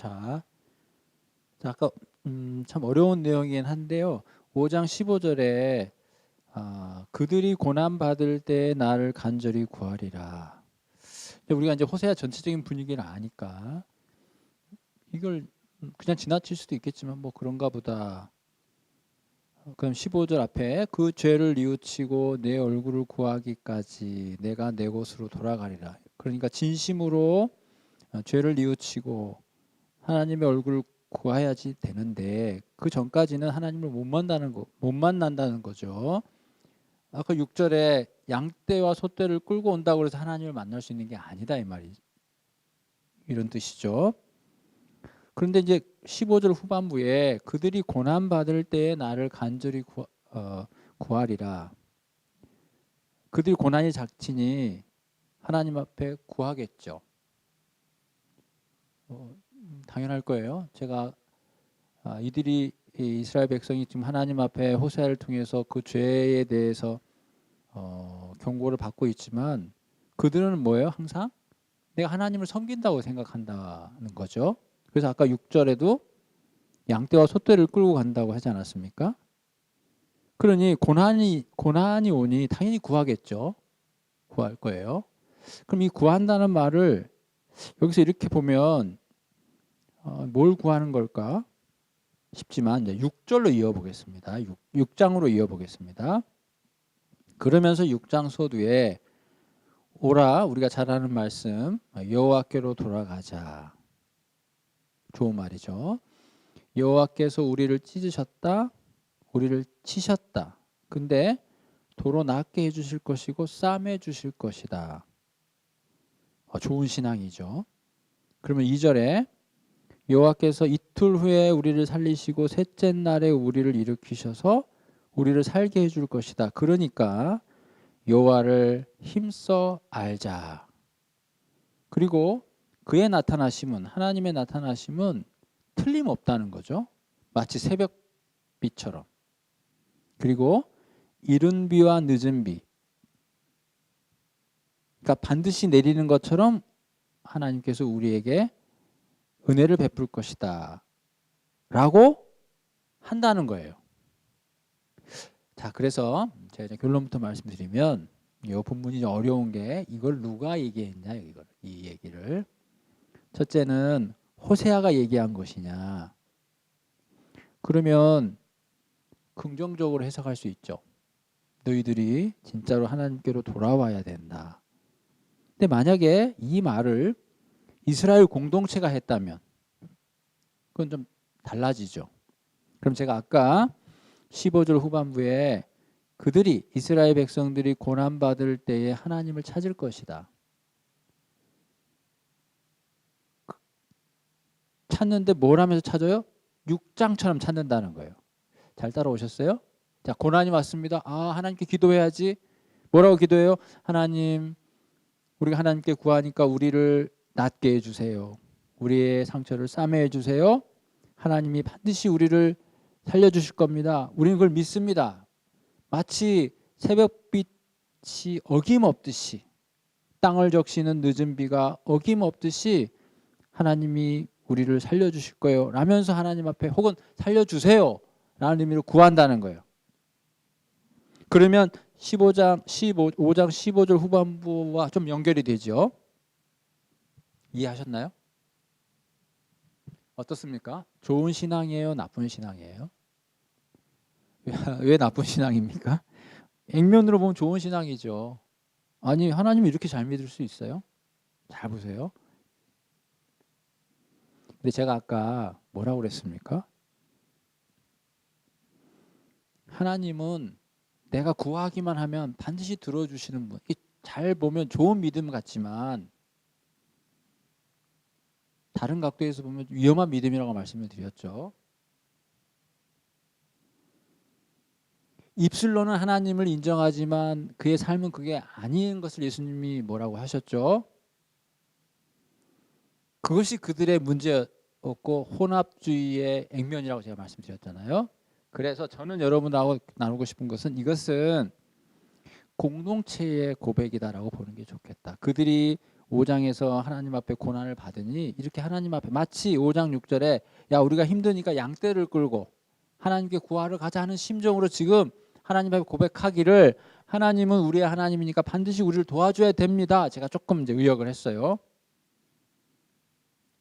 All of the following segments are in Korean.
자, 아까 참 어려운 내용이긴 한데요. 5장 15절에 그들이 고난 받을 때 나를 간절히 구하리라. 근데 우리가 이제 호세아 전체적인 분위기를 아니까 이걸 그냥 지나칠 수도 있겠지만 뭐 그런가 보다. 그럼 15절 앞에 그 죄를 뉘우치고 내 얼굴을 구하기까지 내가 내 곳으로 돌아가리라. 그러니까 진심으로 죄를 뉘우치고 하나님의 얼굴을 구해야지 되는데 그 전까지는 하나님을 못 만난다는 거죠. 아까 6절에 양떼와 소떼를 끌고 온다고 해서 하나님을 만날 수 있는 게 아니다 이 말이 이런 뜻이죠. 그런데 이제 15절 후반부에 그들이 고난 받을 때에 나를 간절히 구하리라. 그들이 고난이 닥치니 하나님 앞에 구하겠죠. 당연할 거예요. 제가 이들이 이스라엘 백성이 지금 하나님 앞에 호세아를 통해서 그 죄에 대해서 경고를 받고 있지만 그들은 뭐예요? 항상 내가 하나님을 섬긴다고 생각한다는 거죠. 그래서 아까 6절에도 양떼와 소떼를 끌고 간다고 하지 않았습니까? 그러니 고난이 오니 당연히 구하겠죠. 구할 거예요. 그럼 이 구한다는 말을 여기서 이렇게 보면 뭘 구하는 걸까 싶지만 이제 6절로 이어보겠습니다. 6장으로 이어보겠습니다. 그러면서 6장 서두에 오라 우리가 잘 아는 말씀 여호와께로 돌아가자. 좋은 말이죠. 여호와께서 우리를 찢으셨다. 우리를 치셨다. 근데 도로 낫게 해주실 것이고 싸매 주실 것이다. 좋은 신앙이죠. 그러면 2절에 여호와께서 이틀 후에 우리를 살리시고 셋째 날에 우리를 일으키셔서 우리를 살게 해줄 것이다. 그러니까 여호와를 힘써 알자. 그리고 그의 나타나심은 하나님의 나타나심은 틀림없다는 거죠. 마치 새벽비처럼. 그리고 이른 비와 늦은 비. 그러니까 반드시 내리는 것처럼 하나님께서 우리에게 은혜를 베풀 것이다. 라고 한다는 거예요. 자, 그래서 제가 이제 결론부터 말씀드리면 이 본문이 좀 어려운 게 이걸 누가 얘기했냐 이 얘기를. 첫째는 호세아가 얘기한 것이냐. 그러면 긍정적으로 해석할 수 있죠. 너희들이 진짜로 하나님께로 돌아와야 된다. 근데 만약에 이 말을 이스라엘 공동체가 했다면 그건 좀 달라지죠. 그럼 제가 아까 15절 후반부에 그들이 이스라엘 백성들이 고난받을 때에 하나님을 찾을 것이다. 찾는데 뭘 하면서 찾아요? 6장처럼 찾는다는 거예요. 잘 따라오셨어요? 자, 고난이 왔습니다. 하나님께 기도해야지. 뭐라고 기도해요? 하나님, 우리가 하나님께 구하니까 우리를 낫게 해주세요. 우리의 상처를 싸매해 주세요. 하나님이 반드시 우리를 살려주실 겁니다. 우리는 그걸 믿습니다. 마치 새벽빛이 어김없듯이 땅을 적시는 늦은 비가 어김없듯이 하나님이 우리를 살려주실 거예요 라면서 하나님 앞에 혹은 살려주세요 라는 의미로 구한다는 거예요. 그러면 5장 15절 후반부와 좀 연결이 되죠. 이해하셨나요? 어떻습니까? 좋은 신앙이에요? 나쁜 신앙이에요? 왜 나쁜 신앙입니까? 액면으로 보면 좋은 신앙이죠. 아니 하나님이 이렇게 잘 믿을 수 있어요? 잘 보세요. 근데 제가 아까 뭐라고 그랬습니까? 하나님은 내가 구하기만 하면 반드시 들어주시는 분. 잘 보면 좋은 믿음 같지만 다른 각도에서 보면 위험한 믿음이라고 말씀을 드렸죠. 입술로는 하나님을 인정하지만 그의 삶은 그게 아닌 것을 예수님이 뭐라고 하셨죠? 그것이 그들의 문제였고 혼합주의의 액면이라고 제가 말씀드렸잖아요. 그래서 저는 여러분하고 나누고 싶은 것은 이것은 공동체의 고백이다라고 보는 게 좋겠다. 그들이 5장에서 하나님 앞에 고난을 받으니 이렇게 하나님 앞에 마치 5장 6절에 야 우리가 힘드니까 양떼를 끌고 하나님께 구하러 가자 하는 심정으로 지금 하나님 앞에 고백하기를 하나님은 우리의 하나님이니까 반드시 우리를 도와줘야 됩니다. 제가 조금 이제 의역을 했어요.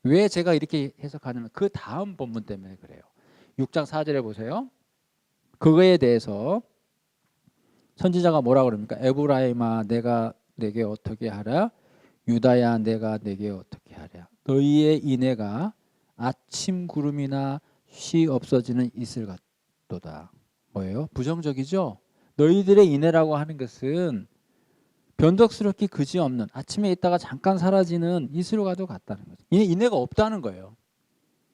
왜 제가 이렇게 해석하냐면 그 다음 본문 때문에 그래요. 6장 4절에 보세요. 그거에 대해서 선지자가 뭐라 그럽니까? 에브라임아 내가 내게 어떻게 하랴? 유다야 내가 내게 어떻게 하랴? 너희의 인애가 아침 구름이나 쉬 없어지는 이슬 같도다. 뭐예요? 부정적이죠? 너희들의 인애라고 하는 것은 변덕스럽게 그지없는 아침에 있다가 잠깐 사라지는 이슬과도 같다는 거죠. 인애가 없다는 거예요.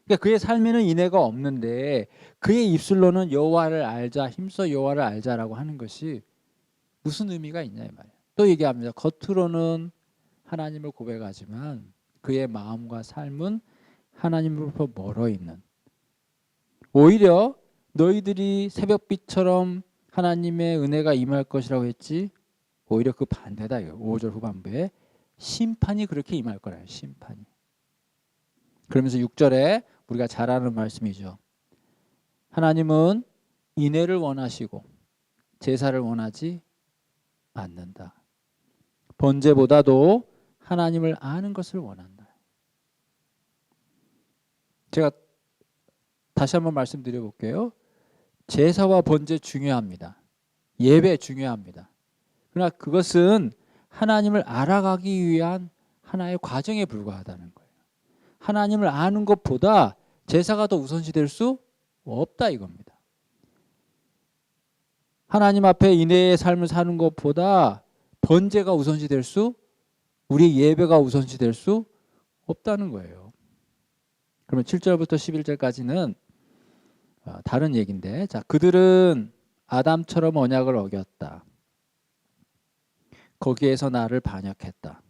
그러니까 그의 삶에는 인애가 없는데 그의 입술로는 여호와를 알자 힘써 여호와를 알자라고 하는 것이 무슨 의미가 있냐 이 말이에요. 또 얘기합니다. 겉으로는 하나님을 고백하지만 그의 마음과 삶은 하나님으로부터 멀어 있는. 오히려 너희들이 새벽빛처럼 하나님의 은혜가 임할 것이라고 했지 오히려 그 반대다. 5절 후반부에 심판이 그렇게 임할 거라요. 심판이. 그러면서 6절에 우리가 잘 아는 말씀이죠. 하나님은 인애를 원하시고 제사를 원하지 않는다. 번제보다도 하나님을 아는 것을 원한다. 제가 다시 한번 말씀드려 볼게요. 제사와 번제 중요합니다. 예배 중요합니다. 그러나 그것은 하나님을 알아가기 위한 하나의 과정에 불과하다는 거예요. 하나님을 아는 것보다 제사가 더 우선시 될 수 없다 이겁니다. 하나님 앞에 인애의 삶을 사는 것보다 번제가 우선시 될 수, 우리 예배가 우선시 될 수 없다는 거예요. 그러면 7절부터 11절까지는 다른 얘기인데, 자, 그들은 아담처럼 언약을 어겼다. 거기에서 나를 반역했다.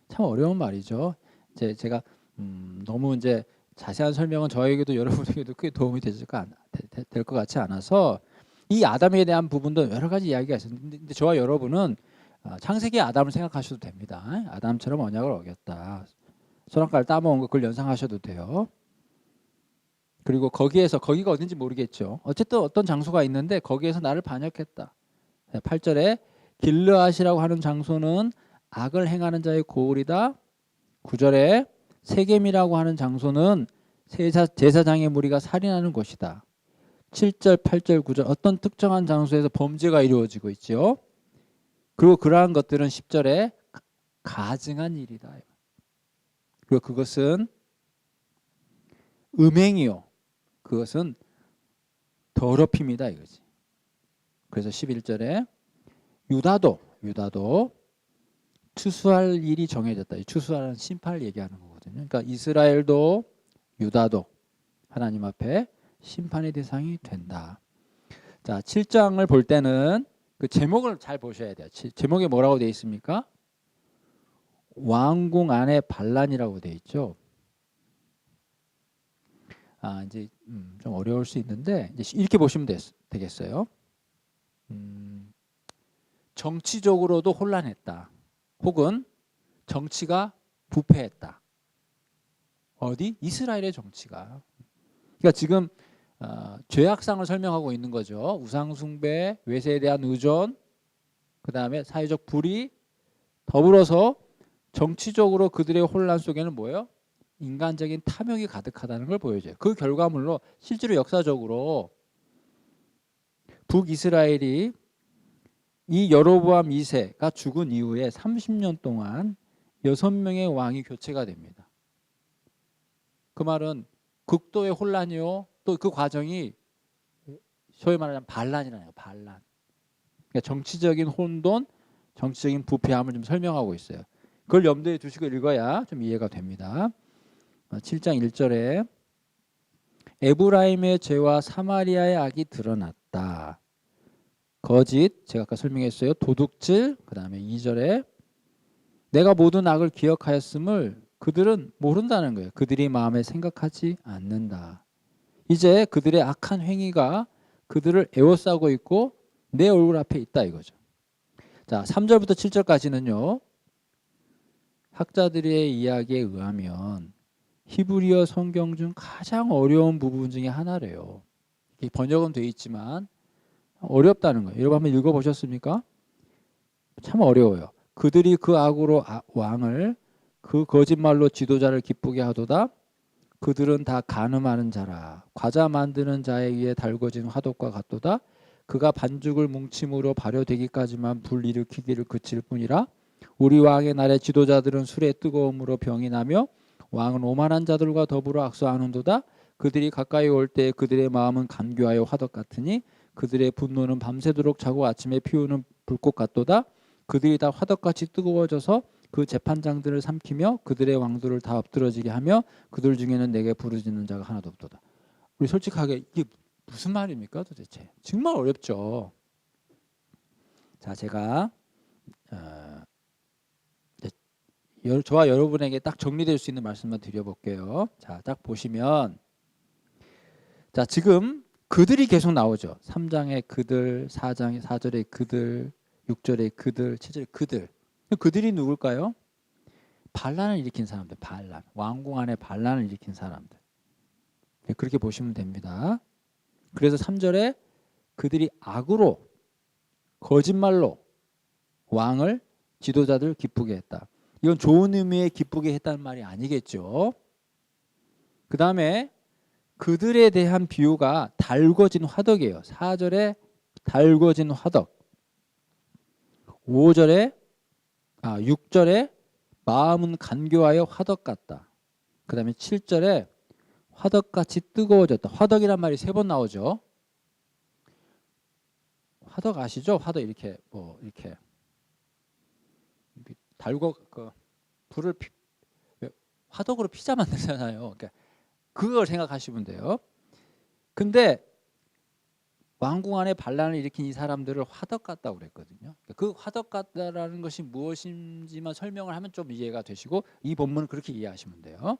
참 어려운 말이죠. 제가 너무 이제 자세한 설명은 저에게도 여러분에게도 크게 도움이 될 것 같지 않아서 이 아담에 대한 부분도 여러 가지 이야기가 있었는데 저와 여러분은 창세기 아담을 생각하셔도 됩니다. 아담처럼 언약을 어겼다. 소란가를 따먹은 거 그걸 연상하셔도 돼요. 그리고 거기가 어딘지 모르겠죠. 어쨌든 어떤 장소가 있는데 거기에서 나를 반역했다. 8절에 길르앗이라고 하는 장소는 악을 행하는 자의 고을이다. 9절에 세겜이라고 하는 장소는 제사장의 무리가 살인하는 곳이다. 7절, 8절, 9절 어떤 특정한 장소에서 범죄가 이루어지고 있죠. 그리고 그러한 것들은 10절에 가증한 일이다. 그리고 그것은 음행이요. 그것은 더럽힘이다 이거지. 그래서 11절에 유다도 추수할 일이 정해졌다. 이 추수하는 심판을 얘기하는 거거든요. 그러니까 이스라엘도 유다도 하나님 앞에 심판의 대상이 된다. 자, 7장을 볼 때는 그 제목을 잘 보셔야 돼요. 제목에 뭐라고 되어 있습니까? 왕궁 안에 반란이라고 되어 있죠. 이제 좀 어려울 수 있는데 이제 이렇게 보시면 되겠어요. 정치적으로도 혼란했다. 혹은 정치가 부패했다. 어디? 이스라엘의 정치가. 그러니까 지금 죄악상을 설명하고 있는 거죠. 우상숭배, 외세에 대한 의존, 그 다음에 사회적 불의, 더불어서 정치적으로 그들의 혼란 속에는 뭐예요? 인간적인 탐욕이 가득하다는 걸 보여줘요. 그 결과물로 실제로 역사적으로 북이스라엘이 이 여로보암 2세가 죽은 이후에 30년 동안 6명의 왕이 교체가 됩니다. 그 말은 극도의 혼란이요. 또 그 과정이 소위 말하자면 반란이라는 반란. 그러니까 정치적인 혼돈, 정치적인 부패함을 좀 설명하고 있어요. 그걸 염두에 두시고 읽어야 좀 이해가 됩니다. 7장 1절에 에브라임의 죄와 사마리아의 악이 드러났다. 거짓, 제가 아까 설명했어요. 도둑질, 그 다음에 2절에 내가 모든 악을 기억하였음을 그들은 모른다는 거예요. 그들이 마음에 생각하지 않는다. 이제 그들의 악한 행위가 그들을 에워싸고 있고 내 얼굴 앞에 있다 이거죠. 자, 3절부터 7절까지는요. 학자들의 이야기에 의하면 히브리어 성경 중 가장 어려운 부분 중에 하나래요. 이게 번역은 돼 있지만 어렵다는 거예요. 여러분 한번 읽어보셨습니까? 참 어려워요. 그들이 그 악으로 왕을 그 거짓말로 지도자를 기쁘게 하도다. 그들은 다 간음하는 자라. 과자 만드는 자에 의해 달궈진 화덕과 같도다. 그가 반죽을 뭉침으로 발효되기까지만 불 일으키기를 그칠 뿐이라. 우리 왕의 날에 지도자들은 술의 뜨거움으로 병이 나며 왕은 오만한 자들과 더불어 악수하는도다. 그들이 가까이 올 때 그들의 마음은 간교하여 화덕 같으니 그들의 분노는 밤새도록 자고 아침에 피우는 불꽃 같도다. 그들이 다 화덕같이 뜨거워져서 그 재판장들을 삼키며 그들의 왕들을 다 엎드러지게 하며 그들 중에는 내게 부르짖는 자가 하나도 없도다. 우리 솔직하게 이게 무슨 말입니까 도대체? 정말 어렵죠. 자, 제가 저와 여러분에게 딱 정리될 수 있는 말씀만 드려볼게요. 자, 딱 보시면 자, 지금 그들이 계속 나오죠. 3장에 그들, 4절에 그들, 6절에 그들, 7절에 그들. 그들이 누굴까요? 반란을 일으킨 사람들. 반란. 왕궁 안에 반란을 일으킨 사람들. 그렇게 보시면 됩니다. 그래서 3절에 그들이 악으로 거짓말로 왕을 지도자들 기쁘게 했다. 이건 좋은 의미의 기쁘게 했다는 말이 아니겠죠. 그 다음에 그들에 대한 비유가 달궈진 화덕이에요. 4절에 달궈진 화덕. 6절에 마음은 간교하여 화덕 같다. 그 다음에 7절에 화덕같이 뜨거워졌다. 화덕이란 말이 3번 나오죠. 화덕 아시죠? 화덕 이렇게 이렇게 달궈 불을 화덕으로 피자 만들잖아요. 그러니까 그걸 생각하시면 돼요. 근데 왕궁 안에 반란을 일으킨 이 사람들을 화덕 같다고 그랬거든요. 그 화덕 같다라는 것이 무엇인지만 설명을 하면 좀 이해가 되시고 이 본문은 그렇게 이해하시면 돼요.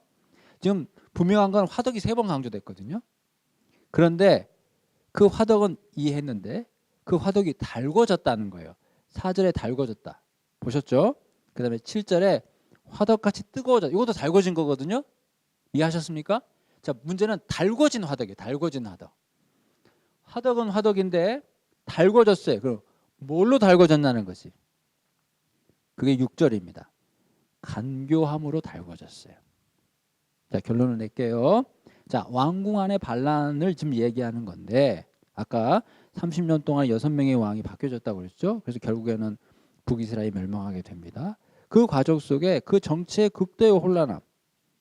지금 분명한 건 화덕이 3번 강조됐거든요. 그런데 그 화덕은 이해했는데 그 화덕이 달궈졌다는 거예요. 4절에 달궈졌다. 보셨죠? 그 다음에 7절에 화덕같이 뜨거워졌다. 이것도 달궈진 거거든요. 이해하셨습니까? 자, 문제는 달궈진 화덕이에요. 달궈진 화덕. 화덕은 화덕인데 달궈졌어요. 그럼 뭘로 달궈졌냐는 거지. 그게 6절입니다. 간교함으로 달궈졌어요. 자, 결론을 낼게요. 자, 왕궁 안의 반란을 지금 얘기하는 건데 아까 30년 동안 6명의 왕이 바뀌어졌다고 그랬죠. 그래서 결국에는 북이스라엘이 멸망하게 됩니다. 그 과정 속에 그 정치의 극도의 혼란함,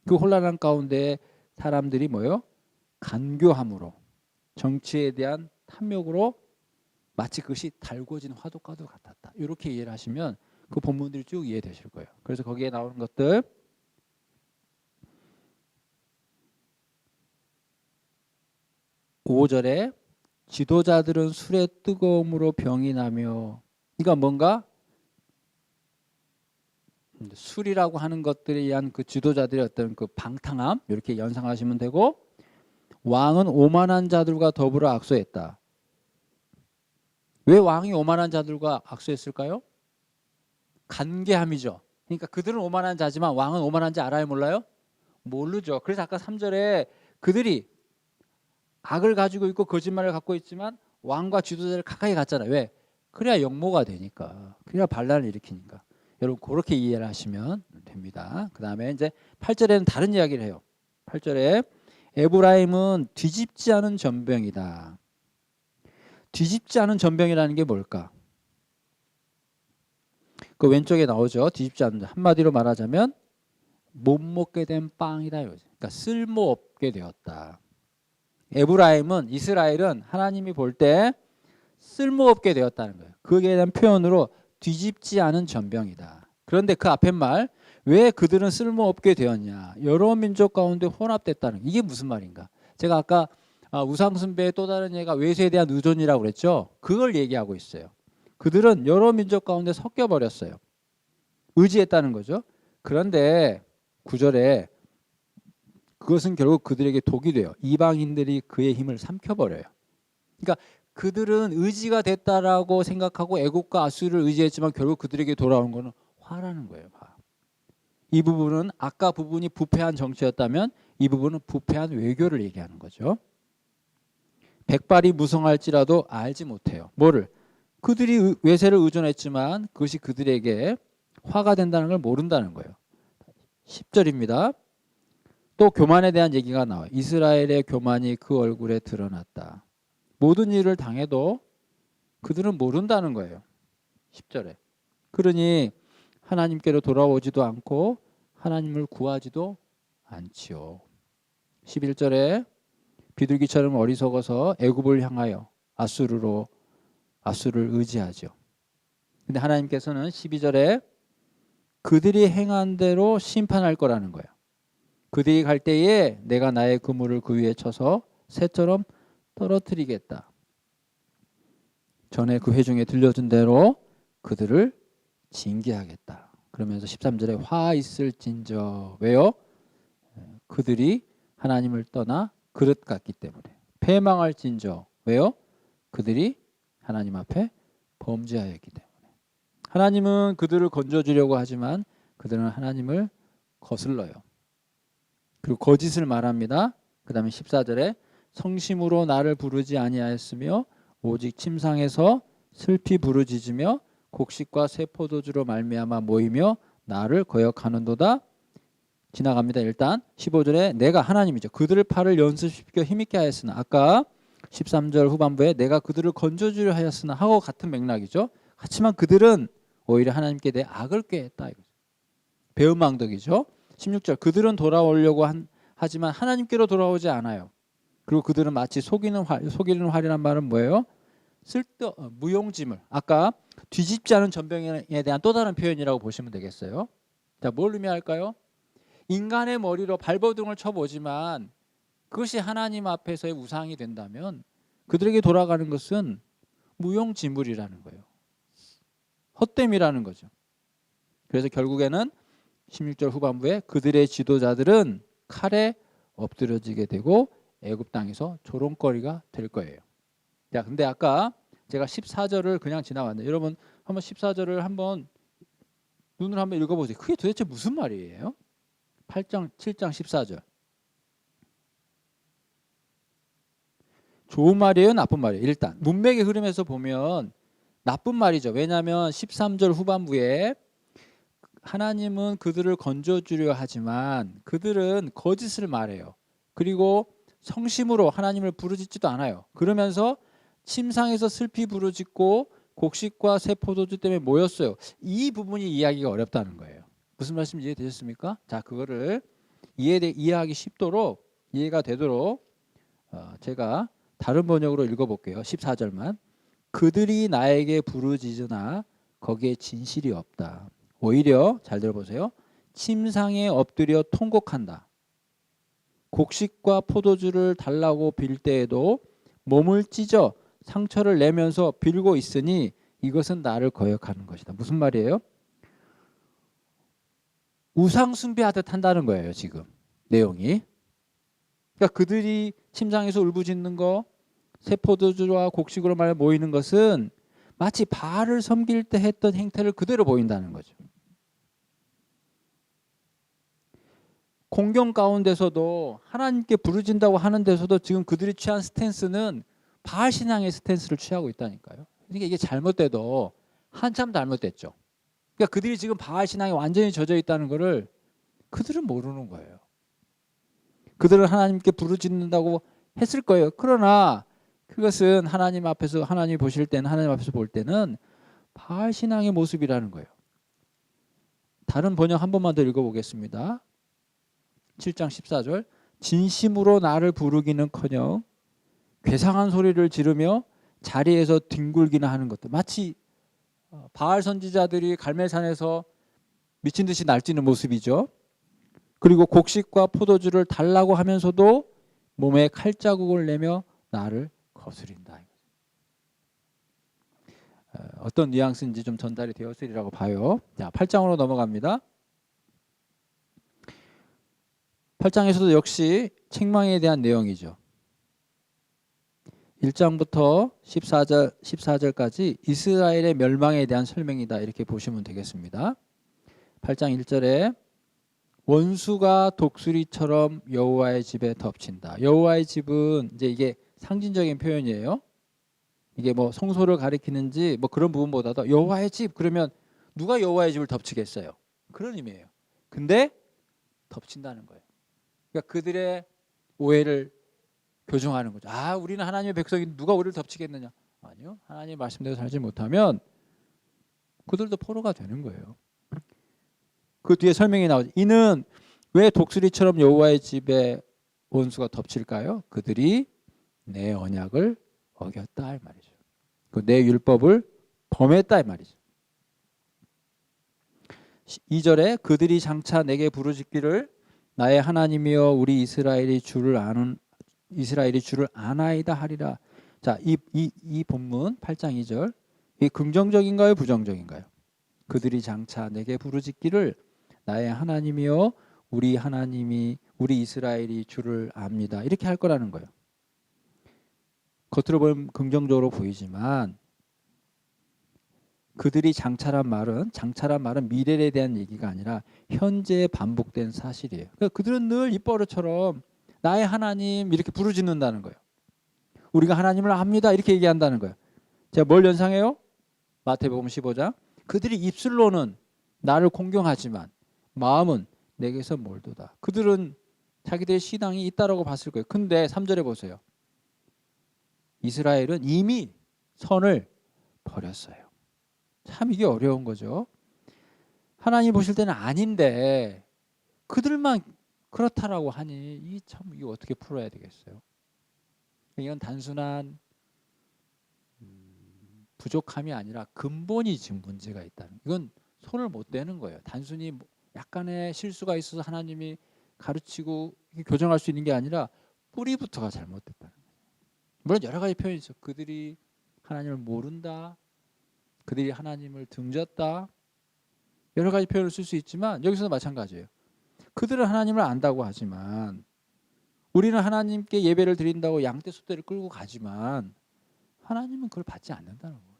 그 혼란함 가운데 사람들이 뭐예요? 간교함으로 정치에 대한 탐욕으로 마치 그것이 달궈진 화덕과도 같았다. 이렇게 이해를 하시면 그 본문들이 쭉 이해되실 거예요. 그래서 거기에 나오는 것들 5절에 지도자들은 술의 뜨거움으로 병이 나며 그러니까 뭔가 술이라고 하는 것들에 의한 그 지도자들의 어떤 그 방탕함 이렇게 연상하시면 되고 왕은 오만한 자들과 더불어 악수했다. 왜 왕이 오만한 자들과 악수했을까요? 간계함이죠. 그러니까 그들은 오만한 자지만 왕은 오만한지 알아요 몰라요? 모르죠. 그래서 아까 3절에 그들이 악을 가지고 있고 거짓말을 갖고 있지만 왕과 지도자를 가까이 갔잖아요. 왜? 그래야 역모가 되니까. 그래야 반란을 일으키니까. 여러분 그렇게 이해를 하시면 됩니다. 그 다음에 이제 8절에는 다른 이야기를 해요. 8절에 에브라임은 뒤집지 않은 전병이다. 뒤집지 않은 전병이라는 게 뭘까? 그 왼쪽에 나오죠. 뒤집지 않는 한마디로 말하자면 못 먹게 된 빵이다. 그러니까 쓸모없게 되었다. 에브라임은 이스라엘은 하나님이 볼 때 쓸모없게 되었다는 거예요. 그에 대한 표현으로 뒤집지 않은 전병이다. 그런데 그 앞에 말 왜 그들은 쓸모없게 되었냐. 여러 민족 가운데 혼합됐다는 이게 무슨 말인가. 제가 아까 우상숭배의 또 다른 예가 외세에 대한 의존이라고 그랬죠. 그걸 얘기하고 있어요. 그들은 여러 민족 가운데 섞여버렸어요. 의지했다는 거죠. 그런데 9절에 그것은 결국 그들에게 독이 돼요. 이방인들이 그의 힘을 삼켜버려요. 그러니까 그들은 의지가 됐다라고 생각하고 애국과 아수르를 의지했지만 결국 그들에게 돌아온 거는 화라는 거예요. 화. 이 부분은 아까 부분이 부패한 정치였다면 이 부분은 부패한 외교를 얘기하는 거죠. 백발이 무성할지라도 알지 못해요. 뭐를? 그들이 외세를 의존했지만 그것이 그들에게 화가 된다는 걸 모른다는 거예요. 10절입니다. 또 교만에 대한 얘기가 나와요. 이스라엘의 교만이 그 얼굴에 드러났다. 모든 일을 당해도 그들은 모른다는 거예요. 10절에. 그러니 하나님께로 돌아오지도 않고 하나님을 구하지도 않지요. 11절에 비둘기처럼 어리석어서 애굽을 향하여 아수를 의지하죠. 근데 하나님께서는 12절에 그들이 행한 대로 심판할 거라는 거예요. 그들이 갈 때에 내가 나의 그물을 그 위에 쳐서 새처럼 떨어뜨리겠다. 전에 그 회중에 들려준 대로 그들을 징계하겠다. 그러면서 13절에 화 있을진저. 왜요? 그들이 하나님을 떠나 그릇 같기 때문에. 패망할진저. 왜요? 그들이 하나님 앞에 범죄하였기 때문에. 하나님은 그들을 건져주려고 하지만 그들은 하나님을 거슬러요. 그리고 거짓을 말합니다. 그 다음에 14절에 성심으로 나를 부르지 아니하였으며 오직 침상에서 슬피 부르짖으며 곡식과 새 포도주로 말미암아 모이며 나를 거역하는도다. 지나갑니다. 일단 15절에 내가 하나님이죠. 그들을 팔을 연습시켜 힘있게 하였으나, 아까 13절 후반부에 내가 그들을 건져주려 하였으나 하고 같은 맥락이죠. 하지만 그들은 오히려 하나님께 대해 악을 꾀했다. 배은망덕이죠. 16절 그들은 돌아오려고 하지만 하나님께로 돌아오지 않아요. 그리고 그들은 마치 속이는 활이란 말은 뭐예요? 무용지물. 아까 뒤집지 않은 전병에 대한 또 다른 표현이라고 보시면 되겠어요. 자, 뭘 의미할까요? 인간의 머리로 발버둥을 쳐보지만 그것이 하나님 앞에서의 우상이 된다면 그들에게 돌아가는 것은 무용지물이라는 거예요. 헛됨이라는 거죠. 그래서 결국에는 16절 후반부에 그들의 지도자들은 칼에 엎드려지게 되고 애굽 땅에서 조롱거리가 될 거예요. 자, 근데 아까 제가 14절을 그냥 지나왔는데 여러분 한번 14절을 한번 눈으로 한번 읽어보세요. 그게 도대체 무슨 말이에요? 7장 14절. 좋은 말이에요? 나쁜 말이에요? 일단 문맥의 흐름에서 보면 나쁜 말이죠. 왜냐하면 13절 후반부에 하나님은 그들을 건져주려 하지만 그들은 거짓을 말해요. 그리고 성심으로 하나님을 부르짖지도 않아요. 그러면서 침상에서 슬피 부르짖고 곡식과 새 포도주 때문에 모였어요. 이 부분이 이해하기가 어렵다는 거예요. 무슨 말씀인지 이해되셨습니까? 자, 그거를 이해하기 쉽도록 이해가 되도록 제가 다른 번역으로 읽어볼게요. 14절만. 그들이 나에게 부르짖으나 거기에 진실이 없다. 오히려 잘 들어보세요. 침상에 엎드려 통곡한다. 곡식과 포도주를 달라고 빌 때에도 몸을 찢어 상처를 내면서 빌고 있으니 이것은 나를 거역하는 것이다. 무슨 말이에요? 우상 숭배하듯 한다는 거예요. 지금 내용이. 그러니까 그들이 침상에서 울부짖는 거, 새 포도주와 곡식으로 말해 모이는 것은 마치 바알을 섬길 때 했던 행태를 그대로 보인다는 거죠. 공경 가운데서도 하나님께 부르짖는다고 하는 데서도 지금 그들이 취한 스탠스는 바알 신앙의 스탠스를 취하고 있다니까요. 그러니까 이게 잘못돼도 한참 잘못됐죠. 그러니까 그들이 지금 바알 신앙에 완전히 젖어 있다는 것을 그들은 모르는 거예요. 그들은 하나님께 부르짖는다고 했을 거예요. 그러나 그것은 하나님 앞에서 하나님이 보실 때는 하나님 앞에서 볼 때는 바알 신앙의 모습이라는 거예요. 다른 번역 한 번만 더 읽어보겠습니다. 7장 14절 진심으로 나를 부르기는커녕 괴상한 소리를 지르며 자리에서 뒹굴기나 하는 것들. 마치 바알 선지자들이 갈멜산에서 미친 듯이 날뛰는 모습이죠. 그리고 곡식과 포도주를 달라고 하면서도 몸에 칼자국을 내며 나를 거스린다. 어떤 뉘앙스인지 좀 전달이 되었으리라고 봐요. 자, 8장으로 넘어갑니다. 8장에서도 역시 책망에 대한 내용이죠. 1장부터 14절까지 이스라엘의 멸망에 대한 설명이다. 이렇게 보시면 되겠습니다. 8장 1절에 원수가 독수리처럼 여호와의 집에 덮친다. 여호와의 집은 이제 이게 상징적인 표현이에요. 이게 뭐 성소를 가리키는지 뭐 그런 부분보다도 여호와의 집 그러면 누가 여호와의 집을 덮치겠어요? 그런 의미예요. 근데 덮친다는 거예요. 그러니까 그들의 오해를 교정하는 거죠. 아, 우리는 하나님의 백성이 누가 우리를 덮치겠느냐? 아니요. 하나님의 말씀대로 살지 못하면 그들도 포로가 되는 거예요. 그 뒤에 설명이 나오죠. 이는 왜 독수리처럼 여호와의 집에 원수가 덮칠까요? 그들이 내 언약을 어겼다 할 말이죠. 내 율법을 범했다 이 말이죠. 2절에 그들이 장차 내게 부르짖기를 나의 하나님이여 우리 이스라엘이 주를 아나이다 하리라. 자, 이 본문 8장 2절 이 긍정적인가요, 부정적인가요? 그들이 장차 내게 부르짖기를 나의 하나님이여 우리 이스라엘이 주를 압니다. 이렇게 할 거라는 거예요. 겉으로 보면 긍정적으로 보이지만 그들이 장차란 말은 미래에 대한 얘기가 아니라 현재에 반복된 사실이에요. 그러니까 그들은 늘 입버릇처럼 나의 하나님 이렇게 부르짖는다는 거예요. 우리가 하나님을 압니다 이렇게 얘기한다는 거예요. 제가 뭘 연상해요? 마태복음 15장 그들이 입술로는 나를 공경하지만 마음은 내게서 멀도다. 그들은 자기들의 신앙이 있다라고 봤을 거예요. 근데 3절에 보세요. 이스라엘은 이미 선을 버렸어요. 참 이게 어려운 거죠. 하나님 보실 때는 아닌데 그들만 그렇다라고 하니 이거 어떻게 풀어야 되겠어요? 이건 단순한 부족함이 아니라 근본이 지금 문제가 있다는. 이건 손을 못 대는 거예요. 단순히 약간의 실수가 있어서 하나님이 가르치고 교정할 수 있는 게 아니라 뿌리부터가 잘못됐다는 거예요. 물론 여러 가지 표현이 있어. 그들이 하나님을 모른다. 그들이 하나님을 등졌다. 여러 가지 표현을 쓸 수 있지만 여기서도 마찬가지예요. 그들은 하나님을 안다고 하지만 우리는 하나님께 예배를 드린다고 양떼 소떼를 끌고 가지만 하나님은 그걸 받지 않는다는 거거든요.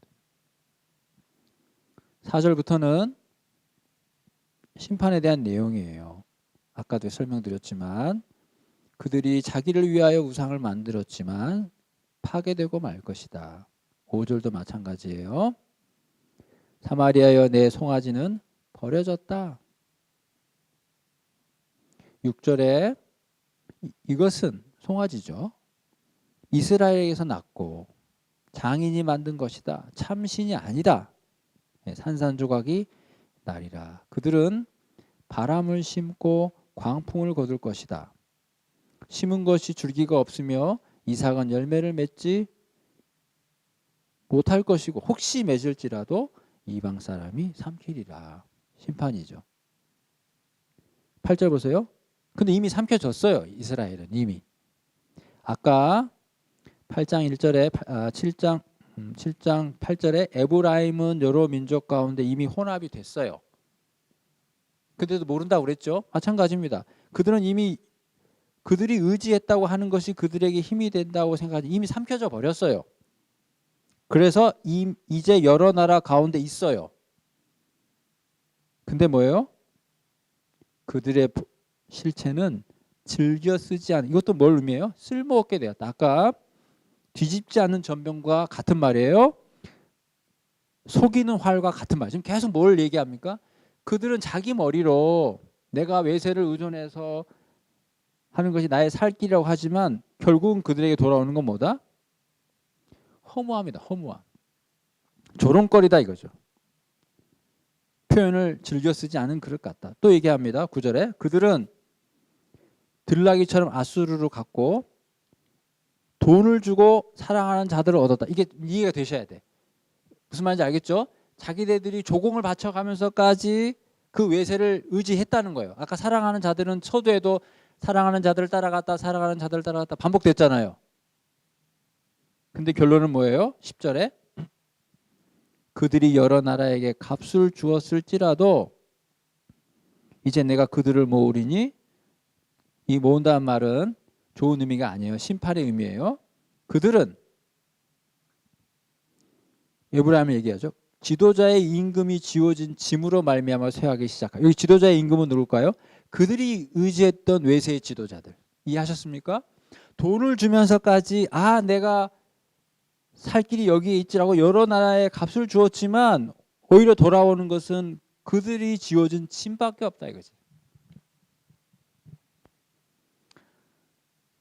4절부터는 심판에 대한 내용이에요. 아까도 설명드렸지만 그들이 자기를 위하여 우상을 만들었지만 파괴되고 말 것이다. 5절도 마찬가지예요. 사마리아여 내 송아지는 버려졌다. 6절에 이것은 송아지죠. 이스라엘에게서 났고 장인이 만든 것이다. 참신이 아니다. 산산조각이 나리라. 그들은 바람을 심고 광풍을 거둘 것이다. 심은 것이 줄기가 없으며 이삭은 열매를 맺지 못할 것이고 혹시 맺을지라도 이방 사람이 삼키리라. 심판이죠. 8절 보세요. 근데 이미 삼켜졌어요. 이스라엘은 이미. 아까 8장 1절에 7장 8절에 에브라임은 여러 민족 가운데 이미 혼합이 됐어요. 그때도 모른다고 그랬죠. 마찬가지입니다. 그들은 이미 그들이 의지했다고 하는 것이 그들에게 힘이 된다고 생각하지 이미 삼켜져 버렸어요. 그래서 이제 여러 나라 가운데 있어요. 근데 뭐예요? 그들의 실체는 즐겨 쓰지 않은, 이것도 뭘 의미해요? 쓸모없게 되었다. 아까 뒤집지 않는 전병과 같은 말이에요. 속이는 활과 같은 말. 지금 계속 뭘 얘기합니까? 그들은 자기 머리로 내가 외세를 의존해서 하는 것이 나의 살 길이라고 하지만 결국은 그들에게 돌아오는 건 뭐다? 허무함이다. 허무함. 조롱거리다 이거죠. 표현을 즐겨 쓰지 않은 그릇 같다. 또 얘기합니다. 9절에 그들은 들나귀처럼 아수르를 갖고 돈을 주고 사랑하는 자들을 얻었다. 이게 이해가 되셔야 돼. 무슨 말인지 알겠죠? 자기네들이 조공을 바쳐가면서까지 그 외세를 의지했다는 거예요. 아까 사랑하는 자들은 서두에도 사랑하는 자들을 따라갔다 사랑하는 자들을 따라갔다 반복됐잖아요. 근데 결론은 뭐예요? 10절에 그들이 여러 나라에게 값을 주었을지라도 이제 내가 그들을 모으리니, 이 모은다는 말은 좋은 의미가 아니에요. 심판의 의미예요. 그들은 에브라임을 얘기하죠. 지도자의 임금이 지워진 짐으로 말미암아 쇠하기 시작하여. 여기 지도자의 임금은 누굴까요? 그들이 의지했던 외세의 지도자들. 이해하셨습니까? 돈을 주면서까지 내가 살 길이 여기에 있지라고 여러 나라에 값을 주었지만 오히려 돌아오는 것은 그들이 지어준 짐밖에 없다 이거지.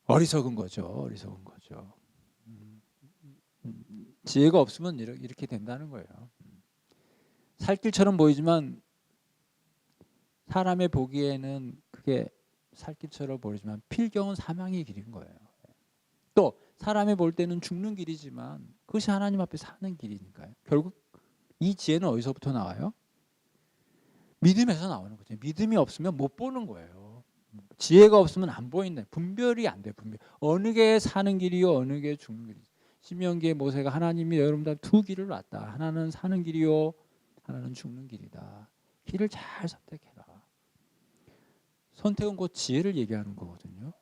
어리석은 거죠. 어리석은 거죠. 지혜가 없으면 이렇게 된다는 거예요. 살 길처럼 보이지만 사람의 보기에는 그게 살 길처럼 보이지만 필경은 사망의 길인 거예요. 또 사람이 볼 때는 죽는 길이지만 그것이 하나님 앞에 사는 길이니까요. 결국 이 지혜는 어디서부터 나와요? 믿음에서 나오는 거죠. 믿음이 없으면 못 보는 거예요. 지혜가 없으면 안 보인다. 분별이 안 돼. 분별. 어느 게 사는 길이요, 어느 게 죽는 길이요. 신명기에 모세가 하나님이 여러분들 두 길을 놨다. 하나는 사는 길이요, 하나는 죽는 길이다. 길을 잘 선택해라. 선택은 곧 지혜를 얘기하는 거거든요.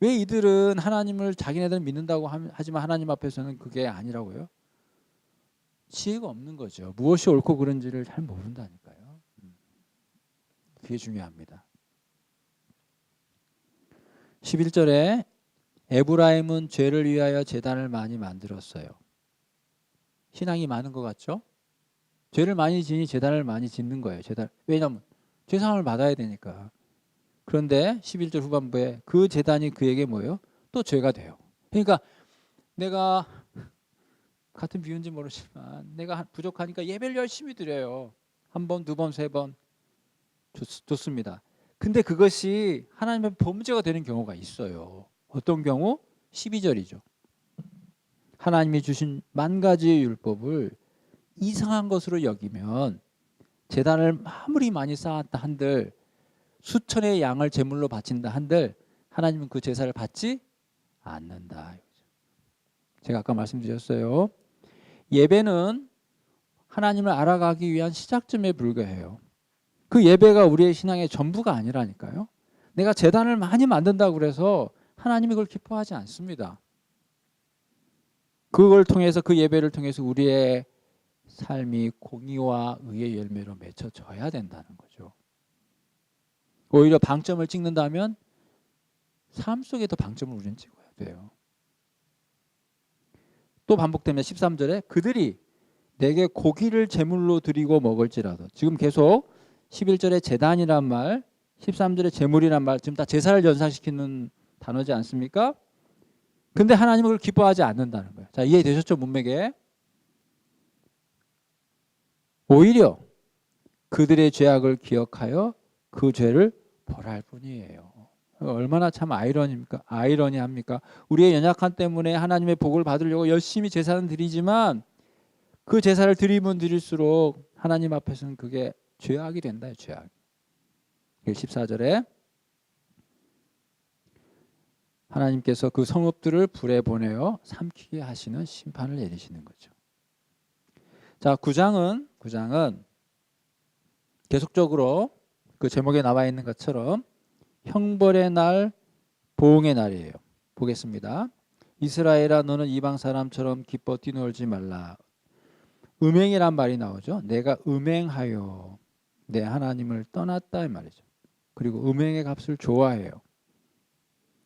왜 이들은 하나님을 자기네들 믿는다고 하지만 하나님 앞에서는 그게 아니라고요? 지혜가 없는 거죠. 무엇이 옳고 그른지를 잘 모른다니까요. 그게 중요합니다. 11절에 에브라임은 죄를 위하여 제단을 많이 만들었어요. 신앙이 많은 것 같죠? 죄를 많이 지니 제단을 많이 짓는 거예요. 왜냐하면 죄상을 받아야 되니까. 그런데 11절 후반부에 그 제단이 그에게 뭐예요? 또 죄가 돼요. 그러니까 내가 같은 비유인지 모르지만 내가 부족하니까 예배를 열심히 드려요. 한 번, 두 번, 세 번 좋습니다. 근데 그것이 하나님의 범죄가 되는 경우가 있어요. 어떤 경우? 12절이죠. 하나님이 주신 만 가지의 율법을 이상한 것으로 여기면 제단을 아무리 많이 쌓았다 한들 수천의 양을 제물로 바친다 한들 하나님은 그 제사를 받지 않는다. 제가 아까 말씀드렸어요. 예배는 하나님을 알아가기 위한 시작점에 불과해요. 그 예배가 우리의 신앙의 전부가 아니라니까요. 내가 제단을 많이 만든다고 그래서 하나님이 그걸 기뻐하지 않습니다. 그걸 통해서 그 예배를 통해서 우리의 삶이 공의와 의의 열매로 맺혀져야 된다는 거죠. 오히려 방점을 찍는다면 삶 속에 더 방점을 우리는 찍어야 돼요. 또 반복되면 13절에 그들이 내게 고기를 제물로 드리고 먹을지라도, 지금 계속 11절에 제단이란 말, 13절에 제물이란 말, 지금 다 제사를 연상시키는 단어지 않습니까? 근데 하나님은 그걸 기뻐하지 않는다는 거예요. 자, 이해되셨죠? 문맥에. 오히려 그들의 죄악을 기억하여 그 죄를 벌할 뿐이에요. 얼마나 참 아이러니합니까? 우리의 연약함 때문에 하나님의 복을 받으려고 열심히 제사는 드리지만 그 제사를 드리면 드릴수록 하나님 앞에서는 그게 죄악이 된다. 죄악. 14절에 하나님께서 그 성읍들을 불에 보내어 삼키게 하시는 심판을 내리시는 거죠. 자, 9장은 계속적으로 그 제목에 나와 있는 것처럼 형벌의 날, 보응의 날이에요. 보겠습니다. 이스라엘아, 너는 이방 사람처럼 기뻐 뛰놀지 말라. 음행이란 말이 나오죠. 내가 음행하여 내 하나님을 떠났다 이 말이죠. 그리고 음행의 값을 좋아해요.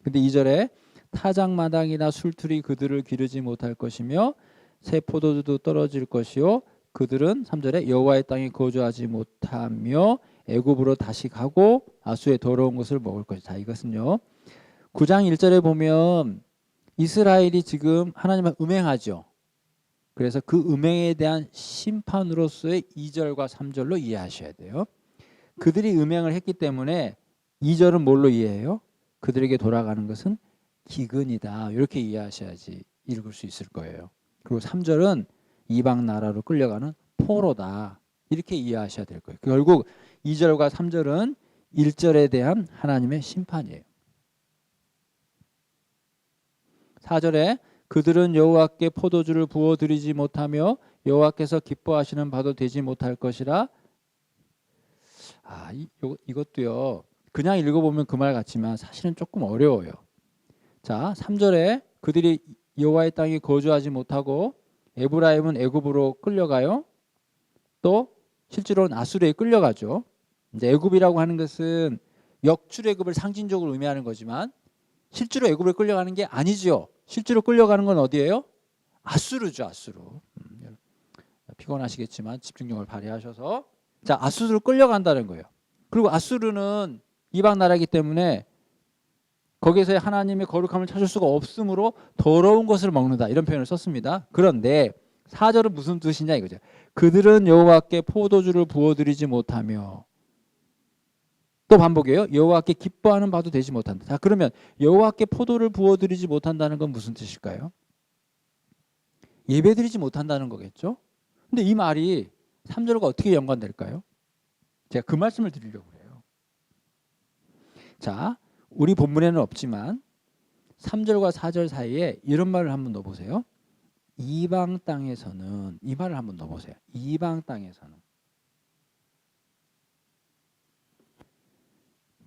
근데 2절에 타작마당이나 술틀이 그들을 기르지 못할 것이며 새 포도주도 떨어질 것이요 그들은 3절에 여호와의 땅에 거주하지 못하며 애굽으로 다시 가고 아수의 더러운 것을 먹을 것이다. 이것은요 9장 1절에 보면 이스라엘이 지금 하나님을 음행하죠. 그래서 그 음행에 대한 심판으로서의 2절과 3절로 이해하셔야 돼요. 그들이 음행을 했기 때문에 2절은 뭘로 이해해요? 그들에게 돌아가는 것은 기근이다. 이렇게 이해하셔야지 읽을 수 있을 거예요. 그리고 3절은 이방 나라로 끌려가는 포로다. 이렇게 이해하셔야 될 거예요. 결국 2절과 3절은 1절에 대한 하나님의 심판이에요. 4절에 그들은 여호와께 포도주를 부어드리지 못하며 여호와께서 기뻐하시는 바도 되지 못할 것이라. 이것도요. 그냥 읽어보면 그 말 같지만 사실은 조금 어려워요. 자, 3절에 그들이 여호와의 땅에 거주하지 못하고 에브라임은 애굽으로 끌려가요. 또 실제로는 아수르에 끌려가죠. 이제 애굽이라고 하는 것은 역출애굽을 상징적으로 의미하는 거지만 실제로 애굽에 끌려가는 게 아니죠. 실제로 끌려가는 건 어디예요? 아수르죠, 아수르. 피곤하시겠지만 집중력을 발휘하셔서 자, 아수르로 끌려간다는 거예요. 그리고 아수르는 이방 나라이기 때문에 거기에서 하나님의 거룩함을 찾을 수가 없으므로 더러운 것을 먹는다 이런 표현을 썼습니다. 그런데 4절은 무슨 뜻이냐 이거죠. 그들은 여호와께 포도주를 부어드리지 못하며 또 반복이에요. 여호와께 기뻐하는 바도 되지 못한다. 자, 그러면 여호와께 포도를 부어드리지 못한다는 건 무슨 뜻일까요? 예배드리지 못한다는 거겠죠. 근데 이 말이 3절과 어떻게 연관될까요? 제가 그 말씀을 드리려고 해요. 자, 우리 본문에는 없지만 3절과 4절 사이에 이런 말을 한번 넣어보세요. 이방 땅에서는, 이 말을 한번 넣어보세요. 이방 땅에서는.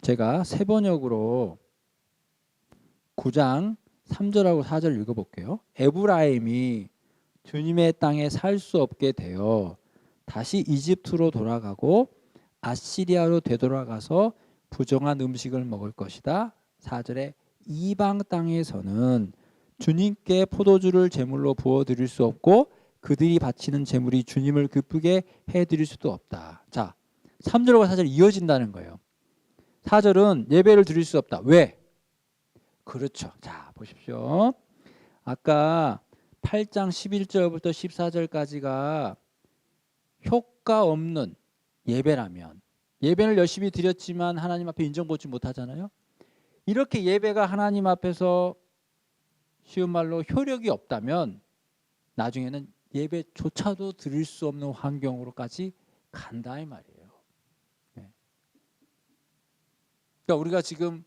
제가 세 번역으로 9장 3절하고 4절 읽어볼게요. 에브라임이 주님의 땅에 살 수 없게 되어 다시 이집트로 돌아가고 아시리아로 되돌아가서 부정한 음식을 먹을 것이다. 4절에 이방 땅에서는 주님께 포도주를 제물로 부어드릴 수 없고 그들이 바치는 제물이 주님을 기쁘게 해드릴 수도 없다. 자, 3절과 4절이 이어진다는 거예요. 4절은 예배를 드릴 수 없다. 왜? 그렇죠. 자, 보십시오. 아까 8장 11절부터 14절까지가 효과 없는 예배라면 예배를 열심히 드렸지만 하나님 앞에 인정받지 못하잖아요. 이렇게 예배가 하나님 앞에서 쉬운 말로 효력이 없다면 나중에는 예배조차도 드릴 수 없는 환경으로까지 간다 이 말이에요. 네. 그러니까 우리가 지금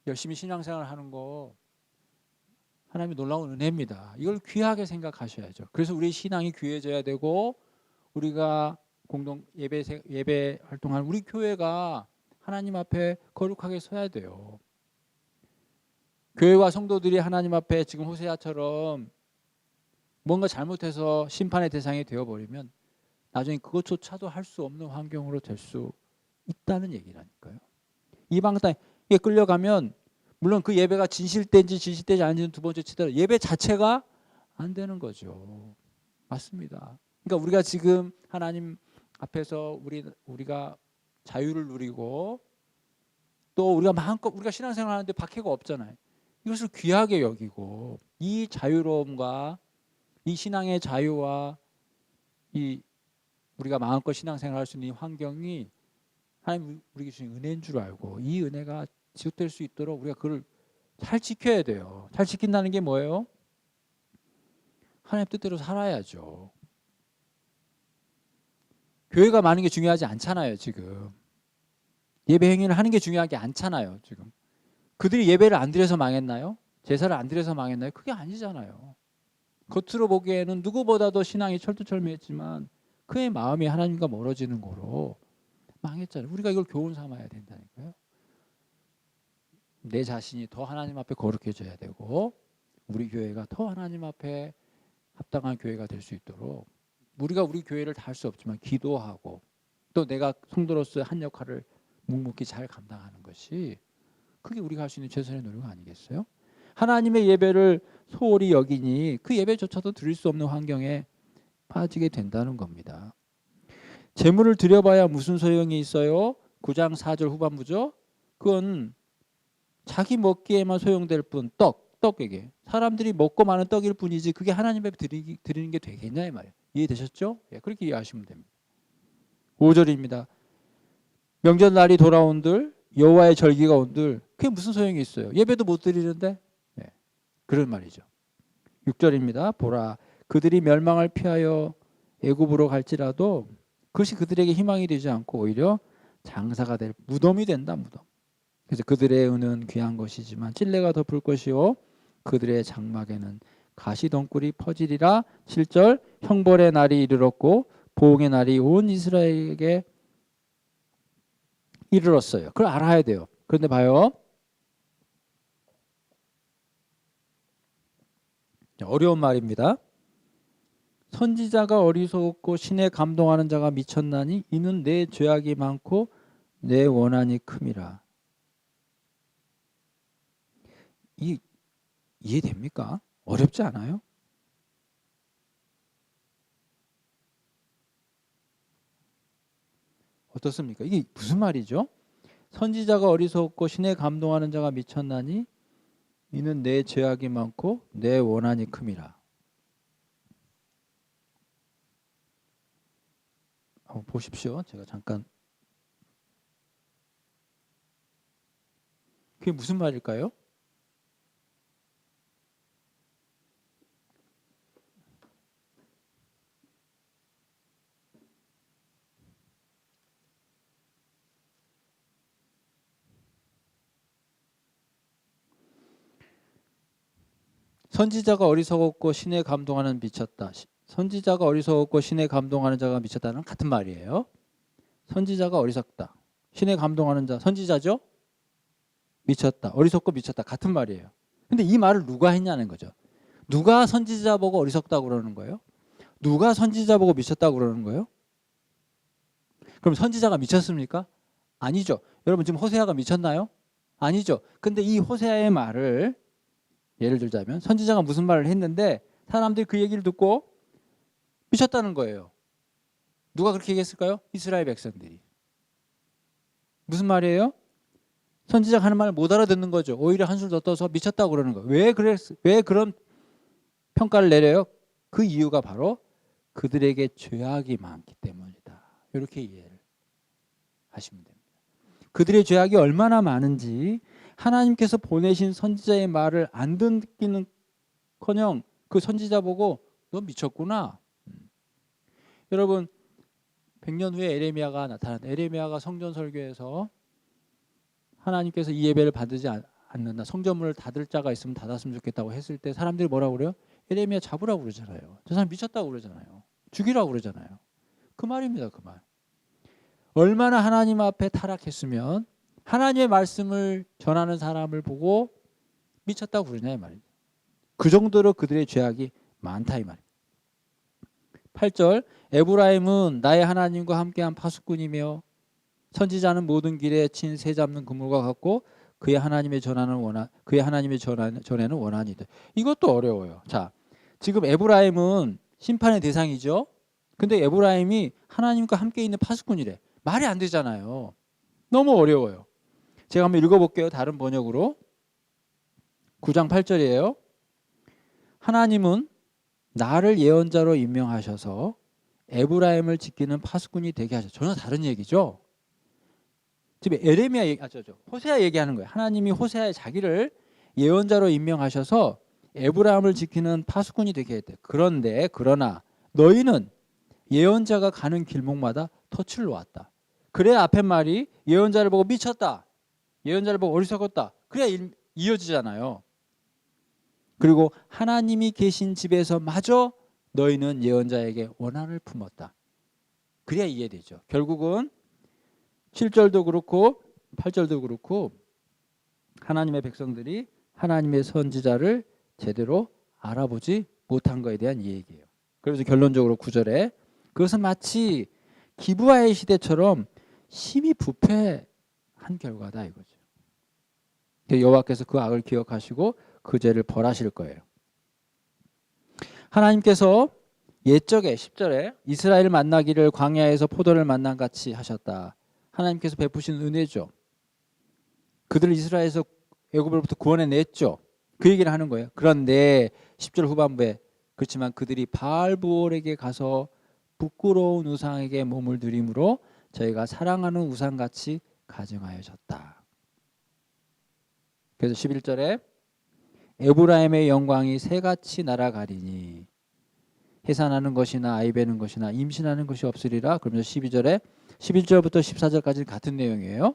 열심히 신앙생활을 하는 거 하나님의 놀라운 은혜입니다. 이걸 귀하게 생각하셔야죠. 그래서 우리 신앙이 귀해져야 되고 우리가 공동 예배 활동하는 우리 교회가 하나님 앞에 거룩하게 서야 돼요. 교회와 성도들이 하나님 앞에 지금 호세아처럼 뭔가 잘못해서 심판의 대상이 되어버리면 나중에 그것조차도 할 수 없는 환경으로 될 수 있다는 얘기라니까요. 이방 땅에 끌려가면 물론 그 예배가 진실된지 진실되지 않은지는 두 번째 치더라도 예배 자체가 안 되는 거죠. 맞습니다. 그러니까 우리가 지금 하나님 앞에서 우리가 자유를 누리고 또 우리가 마음껏 우리가 신앙생활 하는데 박해가 없잖아요. 이것을 귀하게 여기고 이 자유로움과 이 신앙의 자유와 이 우리가 마음껏 신앙생활 할 수 있는 이 환경이 하나님 우리에게 주신 은혜인 줄 알고 이 은혜가 지속될 수 있도록 우리가 그걸 잘 지켜야 돼요. 잘 지킨다는 게 뭐예요? 하나님 뜻대로 살아야죠. 교회가 많은 게 중요하지 않잖아요. 지금 예배 행위를 하는 게 중요하지 않잖아요. 지금 그들이 예배를 안 드려서 망했나요? 제사를 안 드려서 망했나요? 그게 아니잖아요. 겉으로 보기에는 누구보다도 신앙이 철두철미했지만 그의 마음이 하나님과 멀어지는 거로 망했잖아요. 우리가 이걸 교훈 삼아야 된다니까요. 내 자신이 더 하나님 앞에 거룩해져야 되고 우리 교회가 더 하나님 앞에 합당한 교회가 될 수 있도록 우리가 우리 교회를 다 할 수 없지만 기도하고 또 내가 성도로서 한 역할을 묵묵히 잘 감당하는 것이 그게 우리가 할 수 있는 최선의 노력 아니겠어요? 하나님의 예배를 소홀히 여기니 그 예배조차도 드릴 수 없는 환경에 빠지게 된다는 겁니다. 제물을 드려봐야 무슨 소용이 있어요? 9장 4절 후반부죠. 그건 자기 먹기에만 소용될 뿐 떡에게 사람들이 먹고 마는 떡일 뿐이지 그게 하나님 앞에 드리는 게 되겠냐 이 말이에요. 이해되셨죠? 예, 그렇게 이해하시면 됩니다. 5절입니다. 명절날이 돌아온들 여호와의 절기가 온들 그게 무슨 소용이 있어요? 예배도 못 드리는데 네, 그런 말이죠. 6절입니다. 보라 그들이 멸망을 피하여 애굽으로 갈지라도 그것이 그들에게 희망이 되지 않고 오히려 장사가 될 무덤이 된다. 무덤. 그래서 그들의 은은 귀한 것이지만 찔레가 덮을 것이요 그들의 장막에는 가시덩굴이 퍼지리라. 7절 형벌의 날이 이르렀고 보응의 날이 온 이스라엘에게 이르렀어요. 그걸 알아야 돼요. 그런데 봐요. 어려운 말입니다. 선지자가 어리석고 신에 감동하는 자가 미쳤나니 이는 내 죄악이 많고 내 원한이 큼이라. 이해됩니까? 어렵지 않아요? 어떻습니까? 이게 무슨 말이죠? 선지자가 어리석고 신에 감동하는 자가 미쳤나니 이는 내 죄악이 많고 내 원한이 큼이라. 한번 보십시오. 제가 잠깐. 그게 무슨 말일까요? 선지자가 어리석었고 신에 감동하는 미쳤다. 선지자가 어리석었고 신에 감동하는 자가 미쳤다는 같은 말이에요. 선지자가 어리석다. 신에 감동하는 자, 선지자죠? 미쳤다. 어리석고 미쳤다. 같은 말이에요. 근데 이 말을 누가 했냐는 거죠. 누가 선지자 보고 어리석다고 그러는 거예요? 누가 선지자 보고 미쳤다고 그러는 거예요? 그럼 선지자가 미쳤습니까? 아니죠. 여러분 지금 호세아가 미쳤나요? 아니죠. 근데 이 호세아의 말을 예를 들자면 선지자가 무슨 말을 했는데 사람들이 그 얘기를 듣고 미쳤다는 거예요. 누가 그렇게 얘기했을까요? 이스라엘 백성들이. 무슨 말이에요? 선지자가 하는 말을 못 알아듣는 거죠. 오히려 한술 더 떠서 미쳤다고 그러는 거예요. 왜 그런 평가를 내려요? 그 이유가 바로 그들에게 죄악이 많기 때문이다. 이렇게 이해를 하시면 됩니다. 그들의 죄악이 얼마나 많은지 하나님께서 보내신 선지자의 말을 안 듣기는커녕 그 선지자 보고 너 미쳤구나. 여러분 100년 후에 에레미야가 나타났다. 에레미야가 성전 설교에서 하나님께서 이 예배를 받지 않는다. 성전문을 닫을 자가 있으면 닫았으면 좋겠다고 했을 때 사람들이 뭐라고 그래요? 에레미야 잡으라고 그러잖아요. 저 사람 미쳤다고 그러잖아요. 죽이라고 그러잖아요. 그 말입니다. 그 말. 얼마나 하나님 앞에 타락했으면 하나님의 말씀을 전하는 사람을 보고 미쳤다고 그러냐 이 말이죠. 그 정도로 그들의 죄악이 많다 이 말이에요. 8절 에브라임은 나의 하나님과 함께한 파수꾼이며 선지자는 모든 길에 친 새 잡는 그물과 같고 그의 하나님의 전에는 원한이다. 이것도 어려워요. 자, 지금 에브라임은 심판의 대상이죠. 근데 에브라임이 하나님과 함께 있는 파수꾼이래. 말이 안 되잖아요. 너무 어려워요. 제가 한번 읽어볼게요. 다른 번역으로. 9장 8절이에요. 하나님은 나를 예언자로 임명하셔서 에브라임을 지키는 파수꾼이 되게 하셨어요. 전혀 다른 얘기죠. 지금 호세아 얘기하는 거예요. 하나님이 호세아의 자기를 예언자로 임명하셔서 에브라임을 지키는 파수꾼이 되게 했대. 그러나 너희는 예언자가 가는 길목마다 덫을 놓았다. 그래 앞에 말이 예언자를 보고 미쳤다. 예언자를 보고 어리석었다. 그래야 이어지잖아요. 그리고 하나님이 계신 집에서 마저 너희는 예언자에게 원한을 품었다. 그래야 이해되죠. 결국은 7절도 그렇고 8절도 그렇고 하나님의 백성들이 하나님의 선지자를 제대로 알아보지 못한 것에 대한 얘기예요. 그래서 결론적으로 9절에 그것은 마치 기브아의 시대처럼 심히 부패한 결과다 이거죠. 여호와께서 그 악을 기억하시고 그 죄를 벌하실 거예요. 하나님께서 옛적에 10절에 이스라엘을 만나기를 광야에서 포도를 만난 같이 하셨다. 하나님께서 베푸신 은혜죠. 그들을 이스라엘에서 애굽으로부터 구원해냈죠. 그 얘기를 하는 거예요. 그런데 10절 후반부에 그렇지만 그들이 바알브올에게 가서 부끄러운 우상에게 몸을 들이므로 저희가 사랑하는 우상같이 가증하여졌다. 그래서 11절에 에브라임의 영광이 새같이 날아가리니 해산하는 것이나 아이 베는 것이나 임신하는 것이 없으리라. 그러면서 12절에 11절부터 14절까지 같은 내용이에요.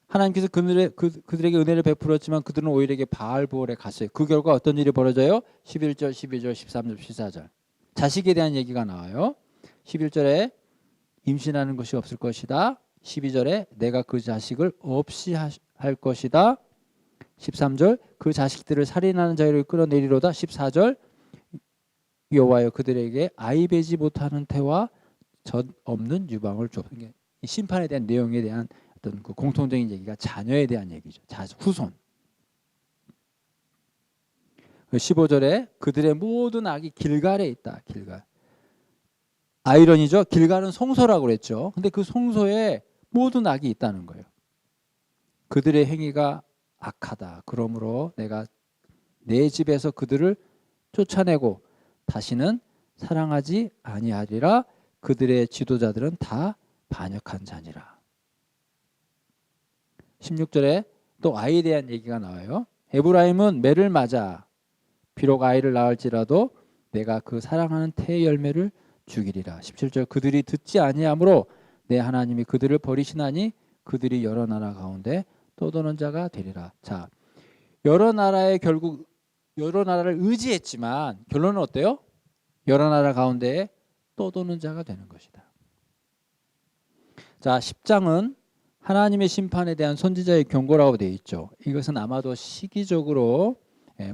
하나님께서 그들에게 은혜를 베풀었지만 그들은 오히려 바알브올에 갔어요. 그 결과 어떤 일이 벌어져요? 11절, 12절, 13절, 14절. 자식에 대한 얘기가 나와요. 11절에 임신하는 것이 없을 것이다. 12절에 내가 그 자식을 없이 할 것이다. 13절 그 자식들을 살인하는 자를 끌어내리로다. 14절 여호와여 그들에게 아이 베지 못하는 태와 젖 없는 유방을 줘. 이 심판에 대한 내용에 대한 어떤 그 공통적인 얘기가 자녀에 대한 얘기죠. 후손. 15절에 그들의 모든 악이 길갈에 있다. 길갈. 아이러니죠. 길갈은 송소라고 그랬죠. 근데 그 송소에 모든 악이 있다는 거예요. 그들의 행위가 악하다. 그러므로 내가 내 집에서 그들을 쫓아내고 다시는 사랑하지 아니하리라. 그들의 지도자들은 다 반역한 자니라. 16절에 또 아이에 대한 얘기가 나와요. 에브라임은 매를 맞아 비록 아이를 낳을지라도 내가 그 사랑하는 태의 열매를 주기리라. 17절 그들이 듣지 아니하므로 내 하나님이 그들을 버리시나니 그들이 여러 나라 가운데 떠도는 자가 되리라. 자, 여러 나라에 결국 여러 나라를 의지했지만 결론은 어때요? 여러 나라 가운데에 떠도는 자가 되는 것이다. 자, 10장은 하나님의 심판에 대한 선지자의 경고라고 되어 있죠. 이것은 아마도 시기적으로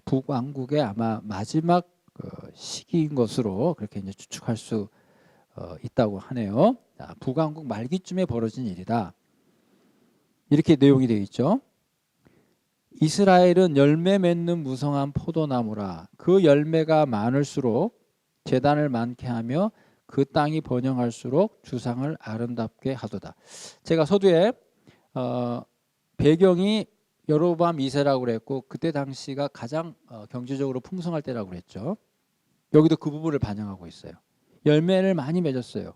북왕국의 아마 마지막 시기인 것으로 그렇게 이제 추측할 수 있다고 하네요. 자, 북왕국 말기쯤에 벌어진 일이다. 이렇게 내용이 되어 있죠. 이스라엘은 열매 맺는 무성한 포도나무라. 그 열매가 많을수록 재단을 많게 하며 그 땅이 번영할수록 주상을 아름답게 하도다. 제가 서두에 배경이 여로보암 2세라고 그랬고 그때 당시가 가장 경제적으로 풍성할 때라고 그랬죠. 여기도 그 부분을 반영하고 있어요. 열매를 많이 맺었어요.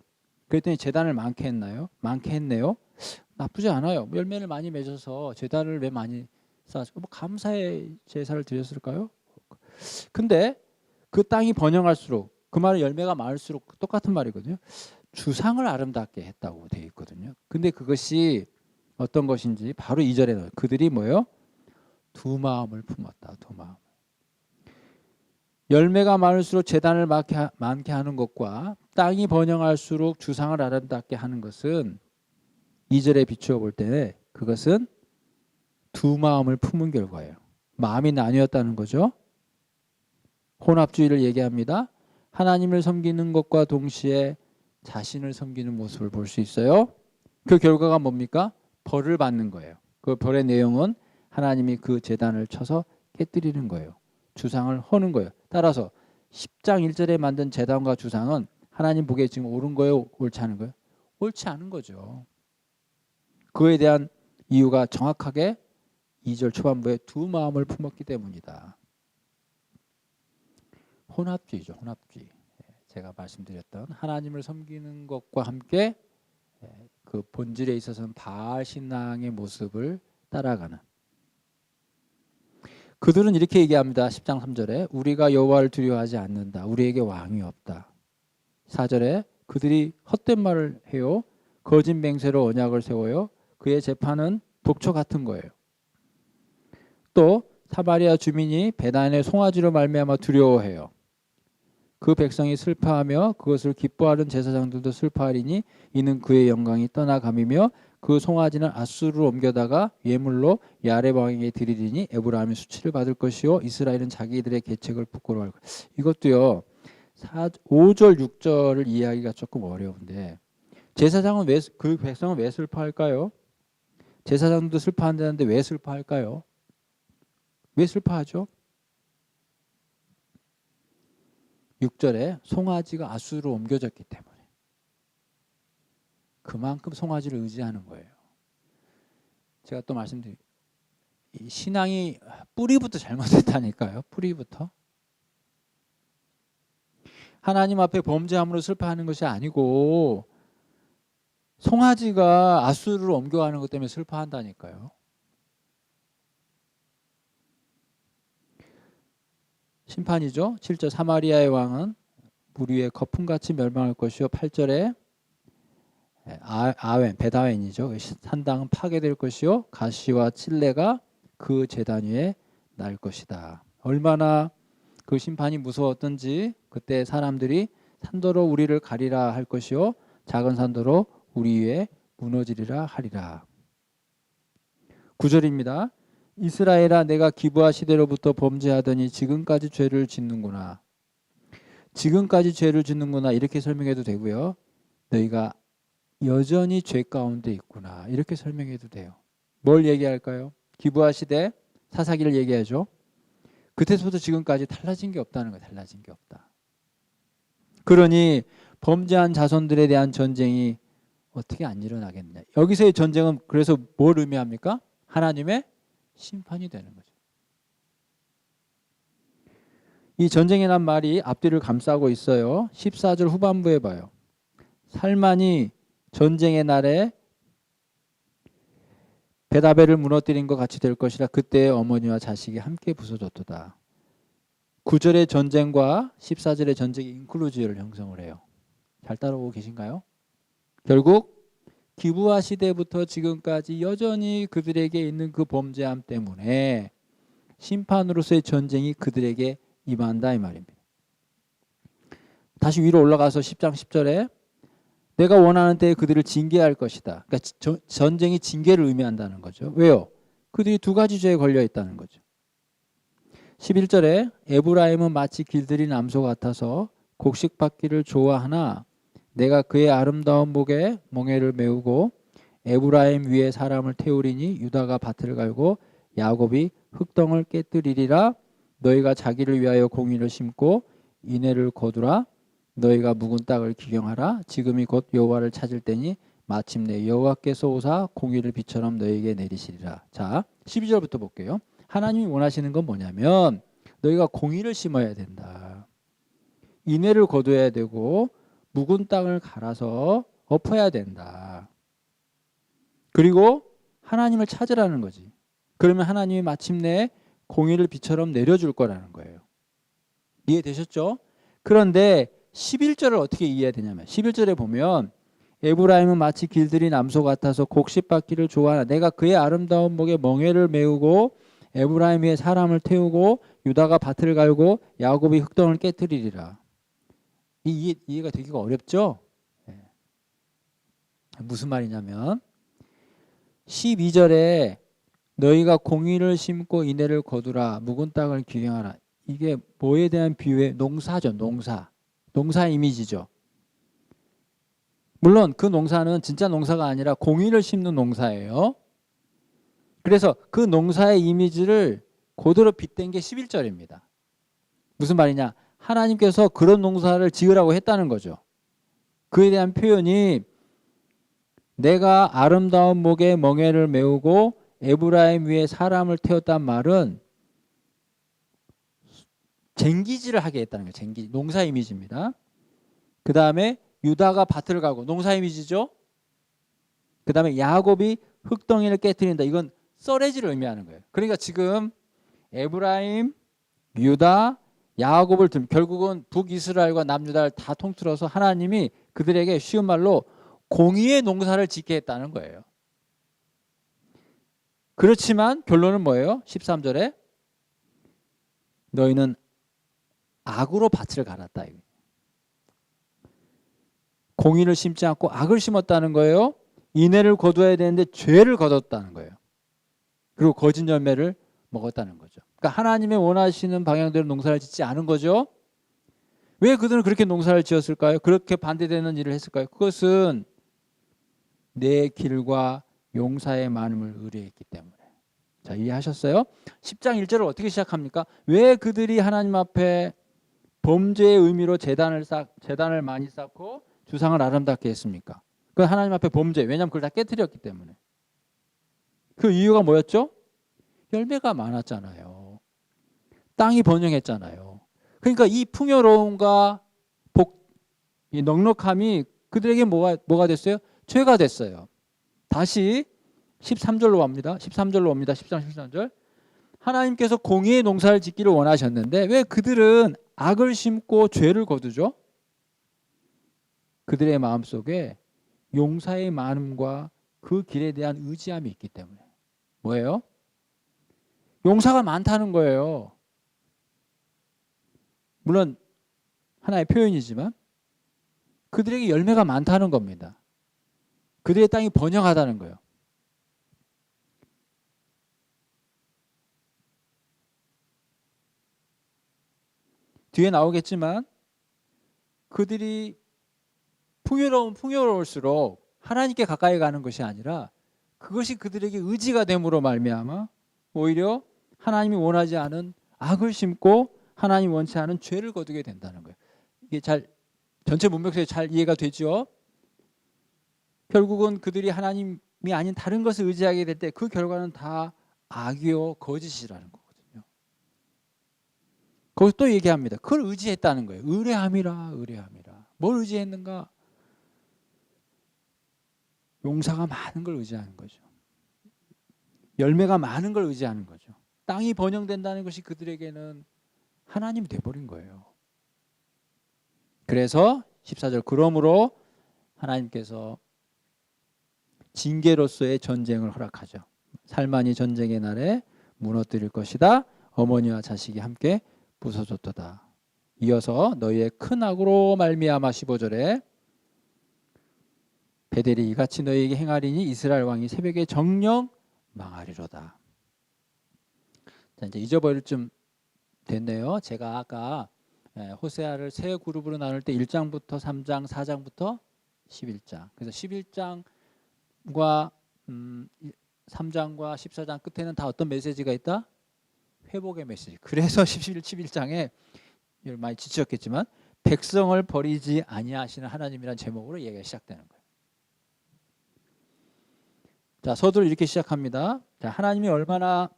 그랬더니 재단을 많게 했나요? 많게 했네요. 나쁘지 않아요. 열매를 많이 맺어서 재단을 왜 많이 쌓았을까? 뭐 감사의 제사를 드렸을까요? 근데 그 땅이 번영할수록 그 말은 열매가 많을수록 똑같은 말이거든요. 주상을 아름답게 했다고 되어 있거든요. 근데 그것이 어떤 것인지 바로 2절에 나와요. 그들이 뭐예요? 두 마음을 품었다. 두 마음. 열매가 많을수록 재단을 많게 하는 것과 땅이 번영할수록 주상을 아름답게 하는 것은 2절에 비추어 볼 때 그것은 두 마음을 품은 결과예요. 마음이 나뉘었다는 거죠. 혼합주의를 얘기합니다. 하나님을 섬기는 것과 동시에 자신을 섬기는 모습을 볼 수 있어요. 그 결과가 뭡니까? 벌을 받는 거예요. 그 벌의 내용은 하나님이 그 제단을 쳐서 깨뜨리는 거예요. 주상을 허는 거예요. 따라서 10장 1절에 만든 제단과 주상은 하나님 보기에 지금 옳은 거예요? 옳지 않은 거예요? 옳지 않은 거죠. 그에 대한 이유가 정확하게 2절 초반부에 두 마음을 품었기 때문이다. 혼합주의죠. 혼합주의. 제가 말씀드렸던 하나님을 섬기는 것과 함께 그 본질에 있어서는 바알 신앙의 모습을 따라가는. 그들은 이렇게 얘기합니다. 10장 3절에 우리가 여호와를 두려워하지 않는다. 우리에게 왕이 없다. 4절에 그들이 헛된 말을 해요. 거짓 맹세로 언약을 세워요. 그의 재판은 독초 같은 거예요. 또 사마리아 주민이 베단의 송아지로 말미암아 두려워해요. 그 백성이 슬퍼하며 그것을 기뻐하는 제사장들도 슬퍼하리니 이는 그의 영광이 떠나감이며 그 송아지는 아수르로 옮겨다가 예물로 야렙 왕에게 드리리니 에브라임이 수치를 받을 것이요 이스라엘은 자기들의 계책을 부끄러워할 것. 이것도요 5절 6절을 이해하기가 조금 어려운데 제사장은 그 백성은 왜 슬퍼할까요? 제사장도 슬퍼한다는데 왜 슬퍼할까요? 왜 슬퍼하죠? 6절에 송아지가 아수르로 옮겨졌기 때문에 그만큼 송아지를 의지하는 거예요. 제가 또 말씀드린 신앙이 뿌리부터 잘못됐다니까요. 뿌리부터. 하나님 앞에 범죄함으로 슬퍼하는 것이 아니고 송아지가 아수르로 옮겨가는 것 때문에 슬퍼한다니까요. 심판이죠. 7절 사마리아의 왕은 물 위에 거품같이 멸망할 것이요 8절에 아웬 베다웬이죠. 산당은 파괴될 것이요 가시와 칠레가 그 제단 위에 날 것이다. 얼마나 그 심판이 무서웠던지 그때 사람들이 산도로 우리를 가리라 할 것이요 작은 산도로 우리 위에 무너지리라 하리라. 9절입니다. 이스라엘아 내가 기브아 시대로부터 범죄하더니 지금까지 죄를 짓는구나. 지금까지 죄를 짓는구나 이렇게 설명해도 되고요. 너희가 여전히 죄 가운데 있구나 이렇게 설명해도 돼요. 뭘 얘기할까요? 기브아 시대 사사기를 얘기하죠. 그때부터 지금까지 달라진 게 없다는 거예요. 달라진 게 없다. 그러니 범죄한 자손들에 대한 전쟁이 어떻게 안 일어나겠냐. 여기서의 전쟁은 그래서 뭘 의미합니까? 하나님의 심판이 되는 거죠. 이 전쟁이란 말이 앞뒤를 감싸고 있어요. 14절 후반부에 봐요. 살만이 전쟁의 날에 베다벨을 무너뜨린 것 같이 될 것이라 그때 어머니와 자식이 함께 부서졌도다. 9절의 전쟁과 14절의 전쟁이 인클루지어를 형성을 해요. 잘 따라오고 계신가요? 결국 기브아 시대부터 지금까지 여전히 그들에게 있는 그 범죄함 때문에 심판으로서의 전쟁이 그들에게 임한다 이 말입니다. 다시 위로 올라가서 10장 10절에 내가 원하는 때에 그들을 징계할 것이다. 그러니까 전쟁이 징계를 의미한다는 거죠. 왜요? 그들이 두 가지 죄에 걸려 있다는 거죠. 11절에 에브라임은 마치 길들인 암소 같아서 곡식받기를 좋아하나 내가 그의 아름다운 목에 멍에를 메우고 에브라임 위에 사람을 태우리니 유다가 밭을 갈고 야곱이 흙덩을 깨뜨리리라. 너희가 자기를 위하여 공의를 심고 인애를 거두라. 너희가 묵은 땅을 기경하라. 지금이 곧 여호와를 찾을 때니 마침내 여호와께서 오사 공의를 비처럼 너희에게 내리시리라. 자, 12절부터 볼게요. 하나님이 원하시는 건 뭐냐면 너희가 공의를 심어야 된다. 인애를 거둬야 되고 묵은 땅을 갈아서 엎어야 된다. 그리고 하나님을 찾으라는 거지. 그러면 하나님이 마침내 공의를 비처럼 내려줄 거라는 거예요. 이해되셨죠? 그런데 11절을 어떻게 이해해야 되냐면 11절에 보면 에브라임은 마치 길들인 암소 같아서 곡식받기를 좋아하나 내가 그의 아름다운 목에 멍에를 메우고 에브라임 위에 사람을 태우고 유다가 밭을 갈고 야곱이 흙덩을 깨뜨리리라. 이해가 되기가 어렵죠? 무슨 말이냐면 12절에 너희가 공의를 심고 인애를 거두라 묵은 땅을 기경하라. 이게 뭐에 대한 비유예요? 농사죠. 농사 이미지죠. 물론 그 농사는 진짜 농사가 아니라 공의를 심는 농사예요. 그래서 그 농사의 이미지를 그대로 빗댄 게 11절입니다. 무슨 말이냐? 하나님께서 그런 농사를 지으라고 했다는 거죠. 그에 대한 표현이 내가 아름다운 목에 멍에를 메우고 에브라임 위에 사람을 태웠단 말은 쟁기질을 하게 했다는 거예요. 쟁기, 농사 이미지입니다. 그 다음에 유다가 밭을 가고 농사 이미지죠. 그 다음에 야곱이 흙덩이를 깨뜨린다. 이건 썰해지를 의미하는 거예요. 그러니까 지금 에브라임, 유다, 야곱을 결국은 북이스라엘과 남유다를 다 통틀어서 하나님이 그들에게 쉬운 말로 공의의 농사를 짓게 했다는 거예요. 그렇지만 결론은 뭐예요? 13절에 너희는 악으로 밭을 갈았다. 공의를 심지 않고 악을 심었다는 거예요. 인애를 거두어야 되는데 죄를 거뒀다는 거예요. 그리고 거짓 열매를 먹었다는 거죠. 그러니까 하나님의 원하시는 방향대로 농사를 짓지 않은 거죠. 왜 그들은 그렇게 농사를 지었을까요? 그렇게 반대되는 일을 했을까요? 그것은 내 길과 용사의 많음을 의뢰했기 때문에. 자, 이해하셨어요? 10장 1절을 어떻게 시작합니까? 왜 그들이 하나님 앞에 범죄의 의미로 제단을 많이 쌓고 주상을 아름답게 했습니까? 그 하나님 앞에 범죄. 왜냐하면 그걸 다 깨뜨렸기 때문에. 그 이유가 뭐였죠? 열매가 많았잖아요. 땅이 번영했잖아요. 그러니까 이 풍요로움과 이 넉넉함이 그들에게 뭐가 됐어요? 죄가 됐어요. 다시 13절로 옵니다. 10장 13절. 하나님께서 공의의 농사를 짓기를 원하셨는데 왜 그들은 악을 심고 죄를 거두죠? 그들의 마음속에 용사의 많음과 그 길에 대한 의지함이 있기 때문에. 뭐예요? 용사가 많다는 거예요. 물론 하나의 표현이지만 그들에게 열매가 많다는 겁니다. 그들의 땅이 번영하다는 거예요. 뒤에 나오겠지만 그들이 풍요로울수록 하나님께 가까이 가는 것이 아니라 그것이 그들에게 의지가 됨으로 말미암아 오히려 하나님이 원하지 않은 악을 심고 하나님이 원치 않은 죄를 거두게 된다는 거예요. 이게 잘 전체 문맥에서 잘 이해가 되죠? 결국은 그들이 하나님이 아닌 다른 것을 의지하게 될 때 그 결과는 다 악이요 거짓이라는 거거든요. 거기서 또 얘기합니다. 그걸 의지했다는 거예요. 의뢰함이라 의뢰함이라. 뭘 의지했는가? 용사가 많은 걸 의지하는 거죠. 열매가 많은 걸 의지하는 거죠. 땅이 번영된다는 것이 그들에게는 하나님이 돼버린 거예요. 그래서 14절 그러므로 하나님께서 징계로서의 전쟁을 허락하죠. 살만이 전쟁의 날에 무너뜨릴 것이다. 어머니와 자식이 함께 부서졌도다. 이어서 너희의 큰 악으로 말미암아 15절에 베델이 이같이 너희에게 행하리니 이스라엘 왕이 새벽에 정령 망하리로다. 자, 이제 잊어버릴 쯤 됐네요. 제가 아까 호세아를 세 그룹으로 나눌 때 1장부터 3장, 4장부터 11장. 그래서 11장과 3장과 14장 끝에는 다 어떤 메시지가 있다? 회복의 메시지. 그래서 11장에 많이 지치셨겠지만 백성을 버리지 아니하시는 하나님이라는 제목으로 얘기가 시작되는 거예요. 자, 서두를 이렇게 시작합니다. 자, 하나님이 얼마나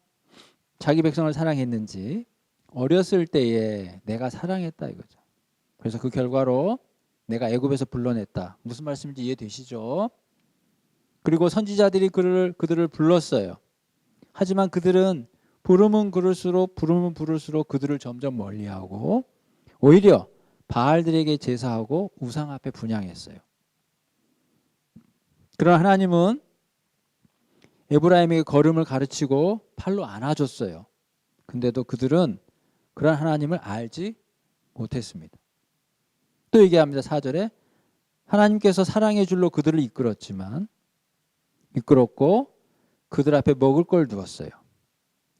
자기 백성을 사랑했는지 어렸을 때에 내가 사랑했다 이거죠. 그래서 그 결과로 내가 애굽에서 불러냈다. 무슨 말씀인지 이해되시죠? 그리고 선지자들이 그들을 불렀어요. 하지만 그들은 부르면 부를수록 그들을 점점 멀리하고 오히려 바알들에게 제사하고 우상 앞에 분향했어요. 그러나 하나님은 에브라임에게 걸음을 가르치고 팔로 안아줬어요. 근데도 그들은 그런 하나님을 알지 못했습니다. 또 얘기합니다. 4절에 하나님께서 사랑의 줄로 그들을 이끌었고 그들 앞에 먹을 걸 두었어요.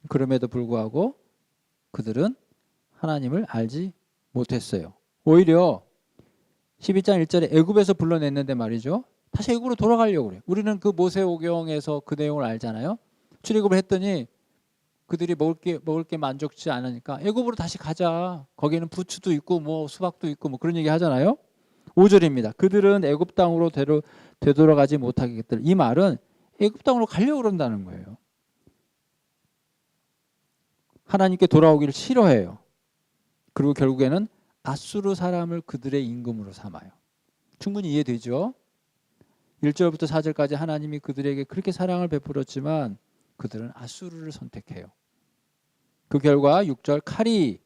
그럼에도 불구하고 그들은 하나님을 알지 못했어요. 오히려 12장 1절에 애굽에서 불러냈는데 말이죠. 다시 애굽으로 돌아가려고 그래요. 우리는 그 모세오경에서 그 내용을 알잖아요. 출애굽을 했더니 그들이 먹을 게 만족치 않으니까 애굽으로 다시 가자. 거기는 부추도 있고 뭐 수박도 있고 뭐 그런 얘기 하잖아요. 5절입니다. 그들은 애굽 땅으로 되돌아가지 못하겠들. 이 말은 애굽 땅으로 가려고 그런다는 거예요. 하나님께 돌아오기를 싫어해요. 그리고 결국에는 아수르 사람을 그들의 임금으로 삼아요. 충분히 이해되죠? 1절부터 4절까지 하나님이 그들에게 그렇게 사랑을 베풀었지만 그들은 아수르를 선택해요. 그 결과 6절 칼이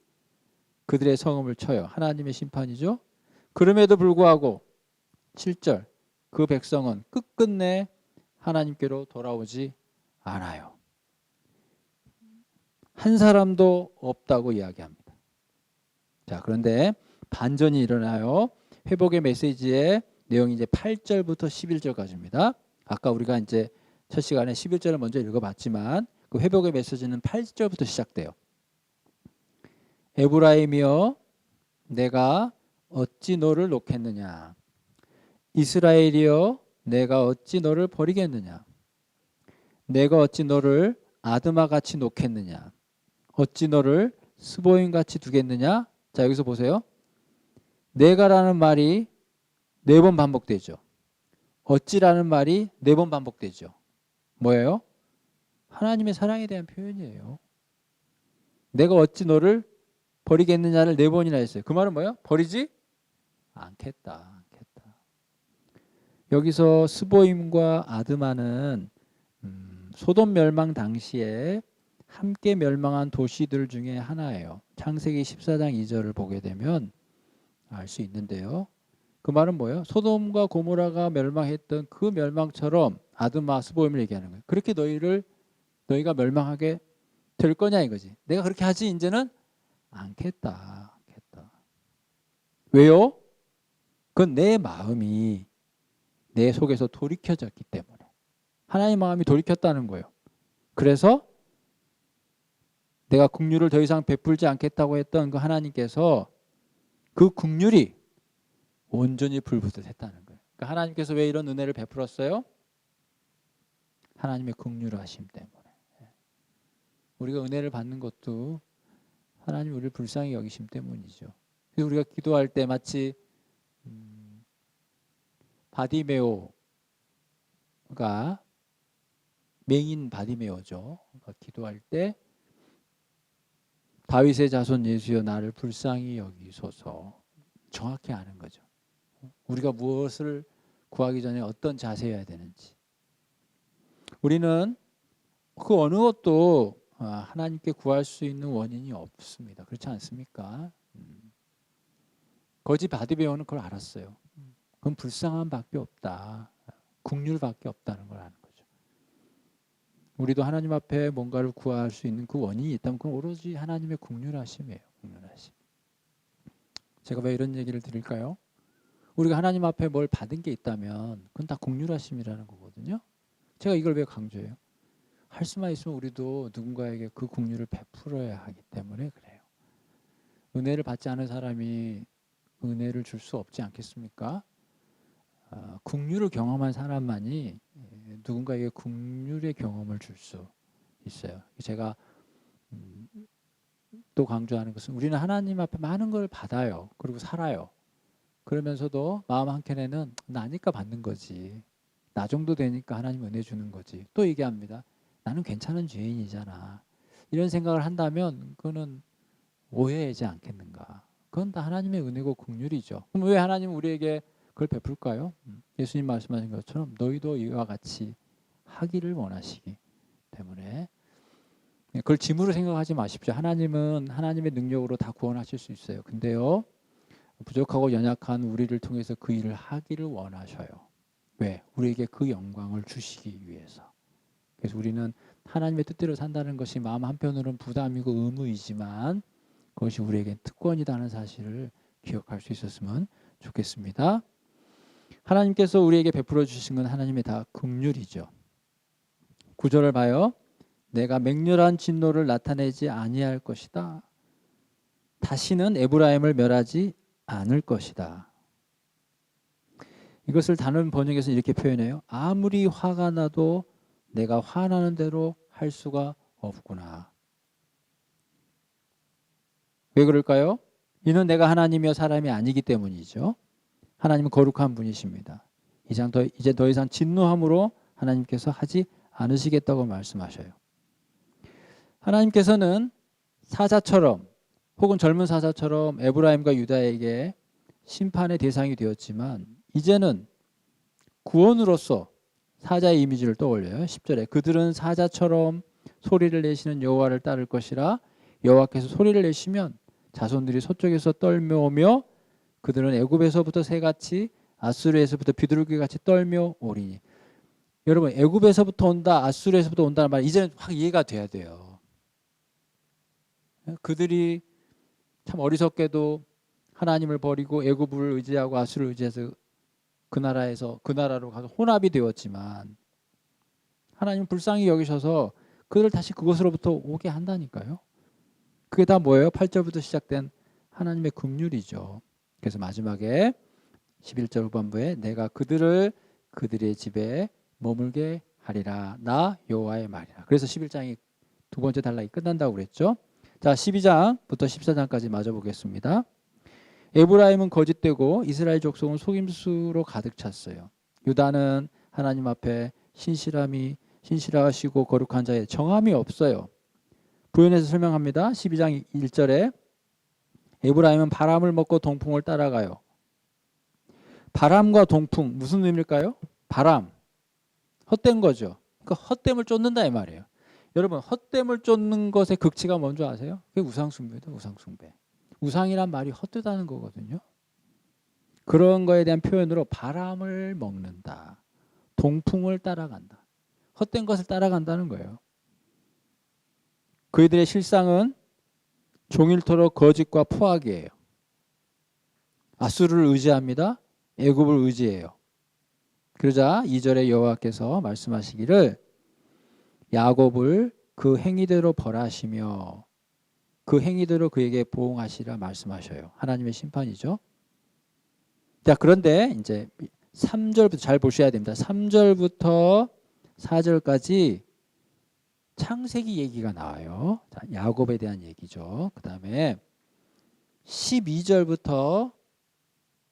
그들의 성읍을 쳐요. 하나님의 심판이죠. 그럼에도 불구하고 7절 그 백성은 끝끝내 하나님께로 돌아오지 않아요. 한 사람도 없다고 이야기합니다. 자, 그런데 반전이 일어나요. 회복의 메시지의 내용이 이제 8절부터 11절까지입니다. 아까 우리가 이제 첫 시간에 11절을 먼저 읽어봤지만 그 회복의 메시지는 8절부터 시작돼요. 에브라임이여 내가 어찌 너를 놓겠느냐. 이스라엘이여 내가 어찌 너를 버리겠느냐. 내가 어찌 너를 아드마같이 놓겠느냐. 어찌 너를 스보임같이 두겠느냐. 자, 여기서 보세요. 내가라는 말이 4번 반복되죠. 어찌라는 말이 4번 반복되죠. 뭐예요? 하나님의 사랑에 대한 표현이에요. 내가 어찌 너를 버리겠느냐를 4번이나 했어요. 그 말은 뭐예요? 버리지 않겠다. 여기서 스보임과 아드마는 소돔 멸망 당시에 함께 멸망한 도시들 중에 하나예요. 창세기 14장 2절을 보게 되면 알 수 있는데요. 그 말은 뭐예요? 소돔과 고모라가 멸망했던 그 멸망처럼 아드마, 스보임을 얘기하는 거예요. 그렇게 너희가 멸망하게 될 거냐 이거지. 내가 그렇게 하지 이제는 않겠다. 왜요? 그건 내 마음이 내 속에서 돌이켜졌기 때문에. 하나님의 마음이 돌이켰다는 거예요. 그래서 내가 긍휼을 더 이상 베풀지 않겠다고 했던 그 하나님께서 그 긍휼이 온전히 불붙었다는 거예요. 그러니까 하나님께서 왜 이런 은혜를 베풀었어요? 하나님의 긍휼하심 때문에. 우리가 은혜를 받는 것도 하나님 우리를 불쌍히 여기심 때문이죠. 그래서 우리가 기도할 때 마치 바디메오가 맹인 바디메오죠. 그러니까 기도할 때 다윗의 자손 예수여 나를 불쌍히 여기소서, 정확히 아는 거죠. 우리가 무엇을 구하기 전에 어떤 자세여야 되는지. 우리는 그 어느 것도 하나님께 구할 수 있는 원인이 없습니다. 그렇지 않습니까? 거지 바디메오는 그걸 알았어요. 그건 불쌍함밖에 없다. 긍휼밖에 없다는 걸 아는 거죠. 우리도 하나님 앞에 뭔가를 구할 수 있는 그 원인이 있다면 그건 오로지 하나님의 긍휼하심이에요. 긍휼하심. 제가 왜 이런 얘기를 드릴까요? 우리가 하나님 앞에 뭘 받은 게 있다면 그건 다 긍휼하심이라는 거거든요. 제가 이걸 왜 강조해요? 할 수만 있으면 우리도 누군가에게 그 긍휼을 베풀어야 하기 때문에 그래요. 은혜를 받지 않은 사람이 은혜를 줄 수 없지 않겠습니까? 긍휼을 경험한 사람만이 누군가에게 긍휼의 경험을 줄 수 있어요. 제가 또 강조하는 것은 우리는 하나님 앞에 많은 걸 받아요. 그리고 살아요. 그러면서도 마음 한켠에는 나니까 받는 거지, 나 정도 되니까 하나님 은혜 주는 거지, 또 얘기합니다. 나는 괜찮은 죄인이잖아. 이런 생각을 한다면 그거는 오해하지 않겠는가. 그건 다 하나님의 은혜고 긍휼이죠. 그럼 왜 하나님은 우리에게 그걸 베풀까요? 예수님 말씀하신 것처럼 너희도 이와 같이 하기를 원하시기 때문에 그걸 짐으로 생각하지 마십시오. 하나님은 하나님의 능력으로 다 구원하실 수 있어요. 근데요, 부족하고 연약한 우리를 통해서 그 일을 하기를 원하셔요. 왜? 우리에게 그 영광을 주시기 위해서. 그래서 우리는 하나님의 뜻대로 산다는 것이 마음 한편으로는 부담이고 의무이지만 그것이 우리에게 특권이라는 사실을 기억할 수 있었으면 좋겠습니다. 하나님께서 우리에게 베풀어 주신 건 하나님의 다 긍휼이죠. 9절을 봐요. 내가 맹렬한 진노를 나타내지 아니할 것이다. 다시는 에브라임을 멸하지 않을 것이다. 이것을 다른 번역에서 이렇게 표현해요. 아무리 화가 나도 내가 화나는 대로 할 수가 없구나. 왜 그럴까요? 이는 내가 하나님이여 사람이 아니기 때문이죠. 하나님은 거룩한 분이십니다. 이제 더 이상 진노함으로 하나님께서 하지 않으시겠다고 말씀하셔요. 하나님께서는 사자처럼 혹은 젊은 사자처럼 에브라임과 유다에게 심판의 대상이 되었지만 이제는 구원으로서 사자의 이미지를 떠올려요. 10절에 그들은 사자처럼 소리를 내시는 여호와를 따를 것이라. 여호와께서 소리를 내시면 자손들이 서쪽에서 떨며오며 그들은 애굽에서부터 새같이 아수르에서부터 비둘기같이 떨며 오리니. 여러분, 애굽에서부터 온다, 아수르에서부터 온다는 말 이제는 확 이해가 돼야 돼요. 그들이 참 어리석게도 하나님을 버리고 애굽을 의지하고 아수르를 의지해서 그 나라로 가서 혼합이 되었지만 하나님 불쌍히 여기셔서 그들을 다시 그곳으로부터 오게 한다니까요. 그게 다 뭐예요? 8절부터 시작된 하나님의 긍휼이죠. 그래서 마지막에 11절 후반부에 내가 그들을 그들의 집에 머물게 하리라. 나 여호와의 말이라. 그래서 11장이 두 번째 단락이 끝난다고 그랬죠. 자, 12장부터 14장까지 마저 보겠습니다. 에브라임은 거짓되고 이스라엘 족속은 속임수로 가득 찼어요. 유다는 하나님 앞에 신실하시고 거룩한 자의 정함이 없어요. 부연해서 설명합니다. 12장 1절에 에브라임은 바람을 먹고 동풍을 따라가요. 바람과 동풍 무슨 의미일까요? 바람, 헛된 거죠. 그러니까 헛됨을 쫓는다 이 말이에요. 여러분, 헛됨을 쫓는 것의 극치가 뭔지 아세요? 그게 우상숭배다. 우상숭배. 우상이란 말이 헛되다는 거거든요. 그런 거에 대한 표현으로 바람을 먹는다, 동풍을 따라간다, 헛된 것을 따라간다는 거예요. 그들의 실상은 종일토록 거짓과 포악이에요. 아수르를 의지합니다. 애굽을 의지해요. 그러자 2절에 여호와께서 말씀하시기를 야곱을 그 행위대로 벌하시며 그 행위대로 그에게 보응하시라 말씀하셔요. 하나님의 심판이죠. 자, 그런데 이제 3절부터 잘 보셔야 됩니다. 3절부터 4절까지 창세기 얘기가 나와요. 자, 야곱에 대한 얘기죠. 그 다음에 12절부터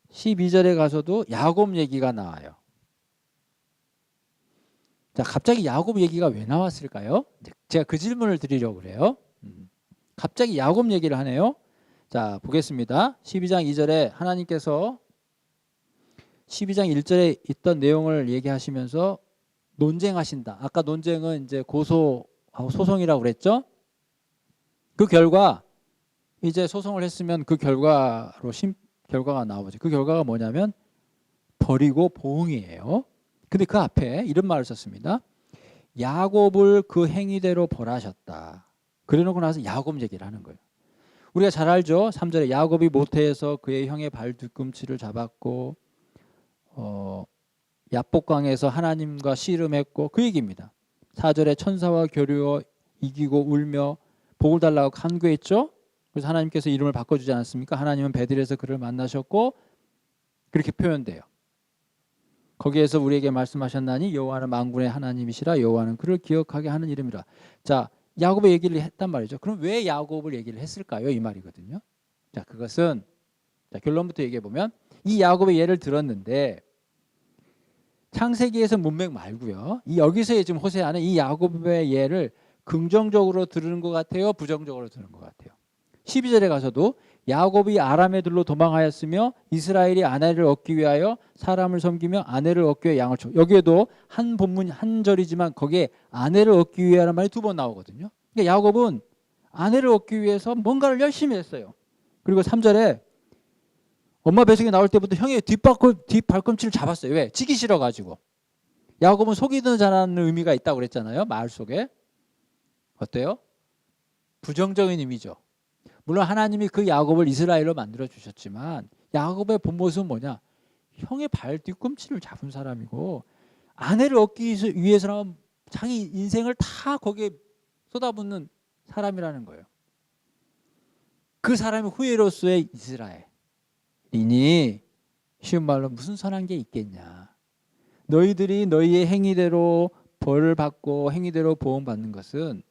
12절에 가서도 야곱 얘기가 나와요. 자, 갑자기 야곱 얘기가 왜 나왔을까요? 제가 그 질문을 드리려고 그래요. 갑자기 야곱 얘기를 하네요. 자, 보겠습니다. 12장 2절에 하나님께서 12장 1절에 있던 내용을 얘기하시면서 논쟁하신다. 아까 논쟁은 이제 고소하고 소송이라고 그랬죠? 그 결과 이제 소송을 했으면 그 결과가 나오죠. 그 결과가 뭐냐면 벌이고 보응이에요. 근데 그 앞에 이런 말을 썼습니다. 야곱을 그 행위대로 벌하셨다. 그래놓고 나서 야곱 얘기를 하는 거예요. 우리가 잘 알죠. 3절에 야곱이 모태에서 그의 형의 발 뒤꿈치를 잡았고 야복강에서 하나님과 씨름했고 그 얘기입니다. 4절에 천사와 교류어 이기고 울며 복을 달라고 간구했죠. 그래서 하나님께서 이름을 바꿔주지 않았습니까? 하나님은 베들에서 그를 만나셨고 그렇게 표현돼요. 거기에서 우리에게 말씀하셨나니 여호와는 만군의 하나님이시라 여호와는 그를 기억하게 하는 이름이라. 자, 야곱의 얘기를 했단 말이죠. 그럼 왜 야곱을 얘기를 했을까요? 이 말이거든요. 자, 그것은 결론부터 얘기해 보면 이 야곱의 예를 들었는데 창세기에서 문맥 말고요. 이 여기서 지금 호세아는 이 야곱의 예를 긍정적으로 들은 것 같아요? 부정적으로 들은 것 같아요? 12절에 가서도 야곱이 아람 애들로 도망하였으며 이스라엘이 아내를 얻기 위하여 사람을 섬기며 아내를 얻기 위해 양을 쳐. 여기에도 한 본문 한 절이지만 거기에 아내를 얻기 위하라는 말이 2번 나오거든요. 그러니까 야곱은 아내를 얻기 위해서 뭔가를 열심히 했어요. 그리고 3절에 엄마 뱃속에 나올 때부터 형의 뒷발꿈치를 잡았어요. 왜? 지기 싫어가지고. 야곱은 속이는 자라는 의미가 있다고 그랬잖아요. 말 속에. 어때요? 부정적인 의미죠. 물론 하나님이 그 야곱을 이스라엘로 만들어 주셨지만 야곱의 본 모습은 뭐냐? 형의 발 뒤꿈치를 잡은 사람이고 아내를 얻기 위해서라면 자기 인생을 다 거기에 쏟아붓는 사람이라는 거예요. 그 사람이 후예로서의 이스라엘이니 쉬운 말로 무슨 선한 게 있겠냐. 너희들이 너희의 행위대로 벌을 받고 행위대로 보응받는 것은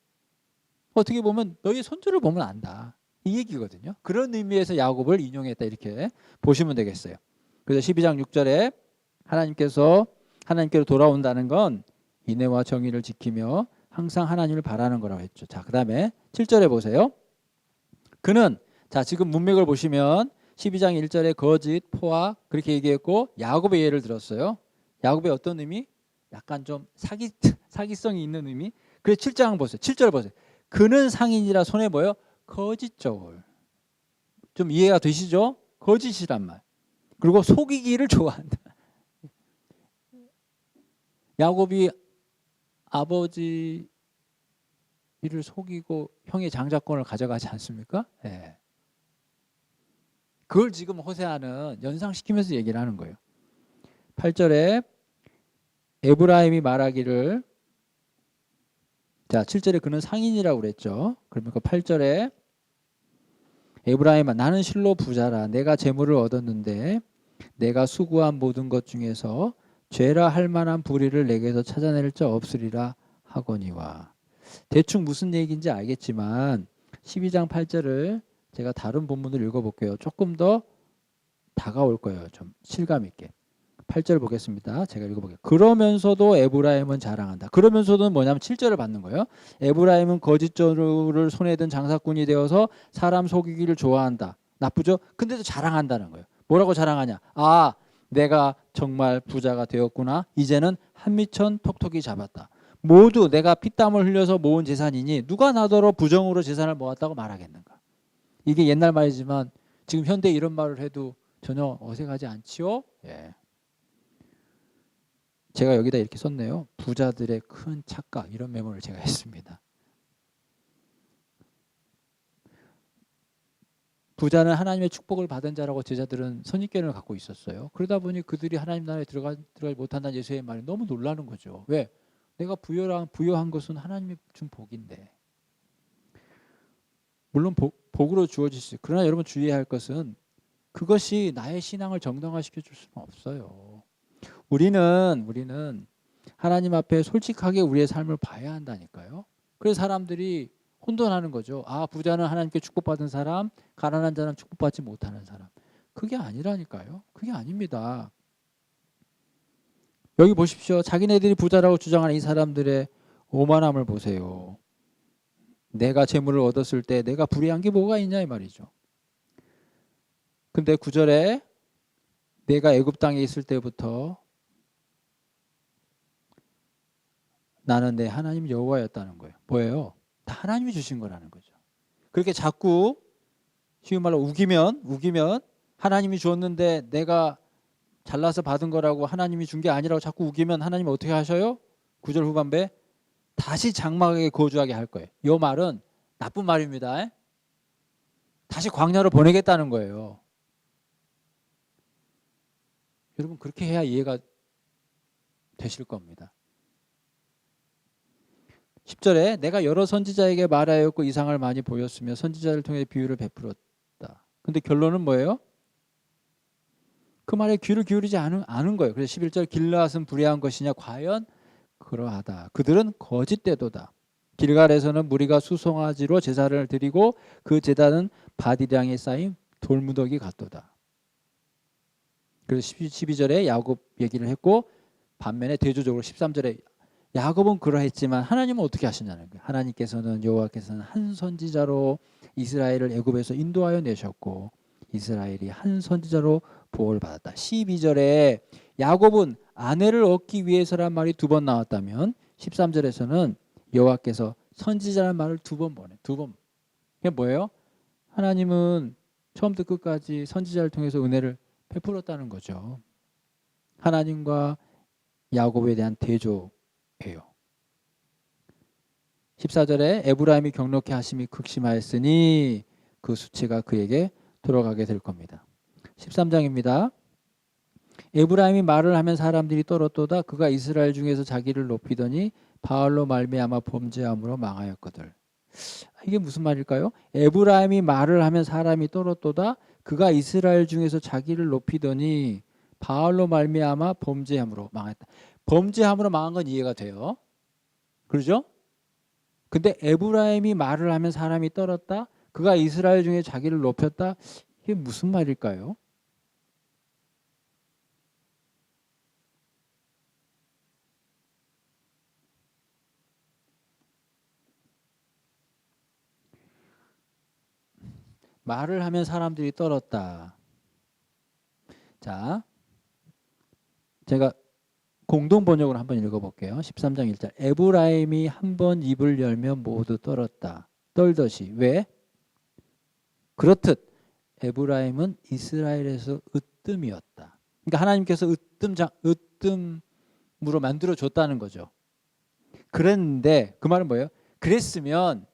어떻게 보면 너희의 손주를 보면 안다. 이 얘기거든요. 그런 의미에서 야곱을 인용했다 이렇게 보시면 되겠어요. 그래서 12장 6절에 하나님께로 돌아온다는 건 인애와 정의를 지키며 항상 하나님을 바라는 거라고 했죠. 자, 그 다음에 7절에 보세요. 그는 자 지금 문맥을 보시면 12장 1절에 거짓, 포악 그렇게 얘기했고 야곱의 예를 들었어요. 야곱의 어떤 의미? 약간 좀 사기성이 있는 의미. 그래서 7장 보세요. 7절 보세요. 그는 상인이라 손에 뭐요? 거짓적을. 좀 이해가 되시죠? 거짓이란 말. 그리고 속이기를 좋아한다. 야곱이 아버지를 속이고 형의 장자권을 가져가지 않습니까? 네. 그걸 지금 호세아는 연상시키면서 얘기를 하는 거예요. 8절에 에브라임이 말하기를 자 7절에 그는 상인이라고 그랬죠. 그러니까 8절에 에브라임아 나는 실로 부자라 내가 재물을 얻었는데 내가 수고한 모든 것 중에서 죄라 할 만한 불의를 내게서 찾아낼 자 없으리라 하거니와. 대충 무슨 얘기인지 알겠지만 12장 8절을 제가 다른 본문을 읽어볼게요. 조금 더 다가올 거예요. 좀 실감 있게. 8절 보겠습니다. 제가 읽어볼게요. 그러면서도 에브라임은 자랑한다. 그러면서도 뭐냐면 7절을 받는 거예요. 에브라임은 거짓저루를 손에 든 장사꾼이 되어서 사람 속이기를 좋아한다. 나쁘죠? 근데도 자랑한다는 거예요. 뭐라고 자랑하냐? 아, 내가 정말 부자가 되었구나. 이제는 한미천 톡톡이 잡았다. 모두 내가 피땀을 흘려서 모은 재산이니 누가 나더러 부정으로 재산을 모았다고 말하겠는가. 이게 옛날 말이지만 지금 현대 이런 말을 해도 전혀 어색하지 않지요? 예. 제가 여기다 이렇게 썼네요. 부자들의 큰 착각 이런 메모를 제가 했습니다. 부자는 하나님의 축복을 받은 자라고 제자들은 선입견을 갖고 있었어요. 그러다 보니 그들이 하나님 나라에 들어가지 못한다는 예수의 말이 너무 놀라는 거죠. 왜? 내가 부여한 것은 하나님이 준 복인데 물론 복으로 주어질 수 있어요. 그러나 여러분 주의해야 할 것은 그것이 나의 신앙을 정당화시켜 줄 수는 없어요. 우리는 하나님 앞에 솔직하게 우리의 삶을 봐야 한다니까요. 그래서 사람들이 혼돈하는 거죠. 아, 부자는 하나님께 축복받은 사람, 가난한 자는 축복받지 못하는 사람. 그게 아니라니까요. 그게 아닙니다. 여기 보십시오. 자기네들이 부자라고 주장하는 이 사람들의 오만함을 보세요. 내가 재물을 얻었을 때 내가 불의한 게 뭐가 있냐 이 말이죠. 근데 9절에 내가 애굽 땅에 있을 때부터 나는 내 하나님 여호와였다는 거예요. 뭐예요? 다 하나님이 주신 거라는 거죠. 그렇게 자꾸 쉬운 말로 우기면 하나님이 주었는데 내가 잘나서 받은 거라고 하나님이 준 게 아니라고 자꾸 우기면 하나님 어떻게 하셔요? 9절 후반부에 다시 장막에 거주하게 할 거예요. 이 말은 나쁜 말입니다. 다시 광야로 보내겠다는 거예요. 여러분 그렇게 해야 이해가 되실 겁니다. 10절에 내가 여러 선지자에게 말하였고 이상을 많이 보였으며 선지자를 통해 비유를 베풀었다. 근데 결론은 뭐예요? 그 말에 귀를 기울이지 않은 거예요. 그래서 11절 길르앗은 불의한 것이냐 과연 그러하다. 그들은 거짓되도다. 길갈에서는 무리가 수송아지로 제사를 드리고 그 제단은 바디량에 쌓인 돌무더기 같도다. 그래서 12절에 야곱 얘기를 했고 반면에 대조적으로 13절에 야곱은 그러했지만 하나님은 어떻게 하시냐는 거예요. 하나님께서는 여호와께서는 한 선지자로 이스라엘을 애굽에서 인도하여 내셨고 이스라엘이 한 선지자로 보호를 받았다. 12절에 야곱은 아내를 얻기 위해서란 말이 2번 나왔다면 13절에서는 여호와께서 선지자라는 말을 2번 보내. 2번. 그게 뭐예요? 하나님은 처음부터 끝까지 선지자를 통해서 은혜를 베풀었다는 거죠. 하나님과 야곱에 대한 대조예요. 14절에 에브라임이 경록케 하심이 극심하였으니 그 수치가 그에게 돌아가게 될 겁니다. 13장입니다. 에브라임이 말을 하면 사람들이 떨었도다. 그가 이스라엘 중에서 자기를 높이더니 바알로 말미암아 범죄함으로 망하였거들. 이게 무슨 말일까요? 에브라임이 말을 하면 사람이 떨었도다. 그가 이스라엘 중에서 자기를 높이더니 바알로 말미암아 범죄함으로 망했다. 범죄함으로 망한 건 이해가 돼요. 그렇죠? 근데 에브라임이 말을 하면 사람이 떨었다. 그가 이스라엘 중에 자기를 높였다. 이게 무슨 말일까요? 말을 하면 사람들이 떨었다. 자, 제가 공동 번역으로 한번 읽어볼게요. 13장 1절. 에브라임이 한번 입을 열면 모두 떨었다. 떨듯이. 왜? 그렇듯 에브라임은 이스라엘에서 으뜸이었다. 그러니까 하나님께서 으뜸으로 만들어줬다는 거죠. 그랬는데 그 말은 뭐예요? 그랬으면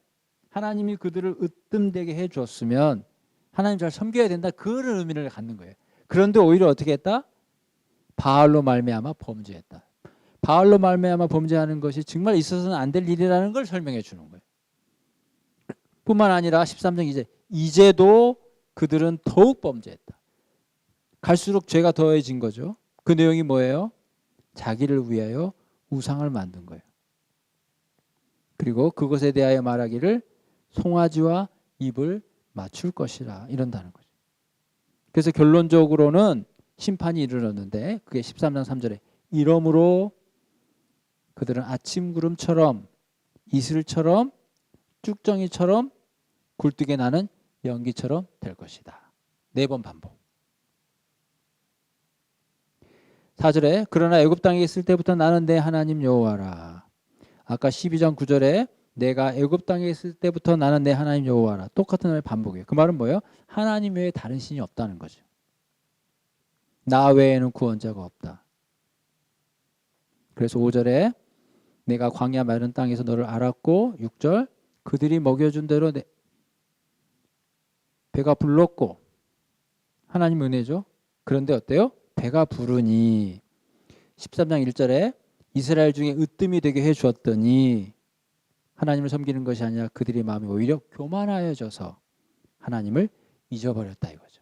하나님이 그들을 으뜸되게 해줬으면 하나님 잘 섬겨야 된다. 그런 의미를 갖는 거예요. 그런데 오히려 어떻게 했다? 바알로 말미암아 범죄했다. 바알로 말미암아 범죄하는 것이 정말 있어서는 안 될 일이라는 걸 설명해 주는 거예요. 뿐만 아니라 13장 이제도 그들은 더욱 범죄했다. 갈수록 죄가 더해진 거죠. 그 내용이 뭐예요? 자기를 위하여 우상을 만든 거예요. 그리고 그것에 대하여 말하기를 송아지와 입을 맞출 것이라 이런다는 거죠. 그래서 결론적으로는 심판이 이르렀는데 그게 13장 3절에 이러므로 그들은 아침 구름처럼 이슬처럼 쭉정이처럼 굴뚝에 나는 연기처럼 될 것이다. 4번 반복. 4절에 그러나 애굽 땅에 있을 때부터 나는 내 하나님 여호와라. 아까 12장 9절에 내가 애굽 땅에 있을 때부터 나는 내 하나님 여호와라. 똑같은 말의 반복이에요. 그 말은 뭐예요? 하나님 외에 다른 신이 없다는 거죠. 나 외에는 구원자가 없다. 그래서 5절에 내가 광야 마른 땅에서 너를 알았고 6절 그들이 먹여준 대로 배가 불렀고 하나님 은혜죠. 그런데 어때요? 배가 부르니 13장 1절에 이스라엘 중에 으뜸이 되게 해주었더니 하나님을 섬기는 것이 아니라 그들의 마음이 오히려 교만하여져서 하나님을 잊어버렸다 이거죠.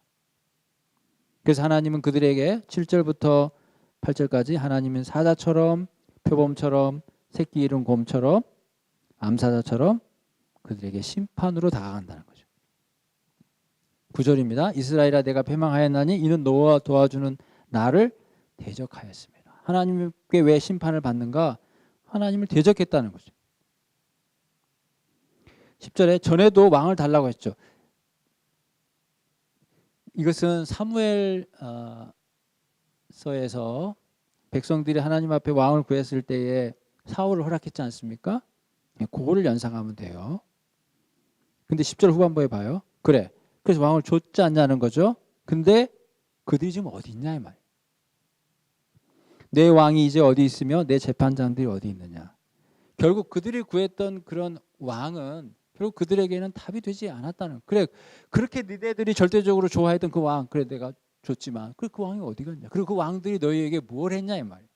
그래서 하나님은 그들에게 7절부터 8절까지 하나님은 사자처럼 표범처럼 새끼 잃은 곰처럼 암사자처럼 그들에게 심판으로 다가간다는 거죠. 9절입니다. 이스라엘아 내가 패망하였나니 이는 너와 도와주는 나를 대적하였습니다. 하나님께 왜 심판을 받는가? 하나님을 대적했다는 거죠. 10절에 전에도 왕을 달라고 했죠. 이것은 사무엘 서에서 백성들이 하나님 앞에 왕을 구했을 때에 사울을 허락했지 않습니까? 그거를 연상하면 돼요. 근데 10절 후반부에 봐요. 그래. 그래서 왕을 줬지 않냐는 거죠. 근데 그들이 지금 어디 있냐 이 말이에요. 내 왕이 이제 어디 있으며 내 재판장들이 어디 있느냐. 결국 그들이 구했던 그런 왕은 결국 그들에게는 답이 되지 않았다는. 그래 그렇게 니네들이 절대적으로 좋아했던 그 왕, 그래 내가 줬지만 그 왕이 어디 갔냐. 그리고 그 왕들이 너희에게 뭘 했냐 이 말이에요.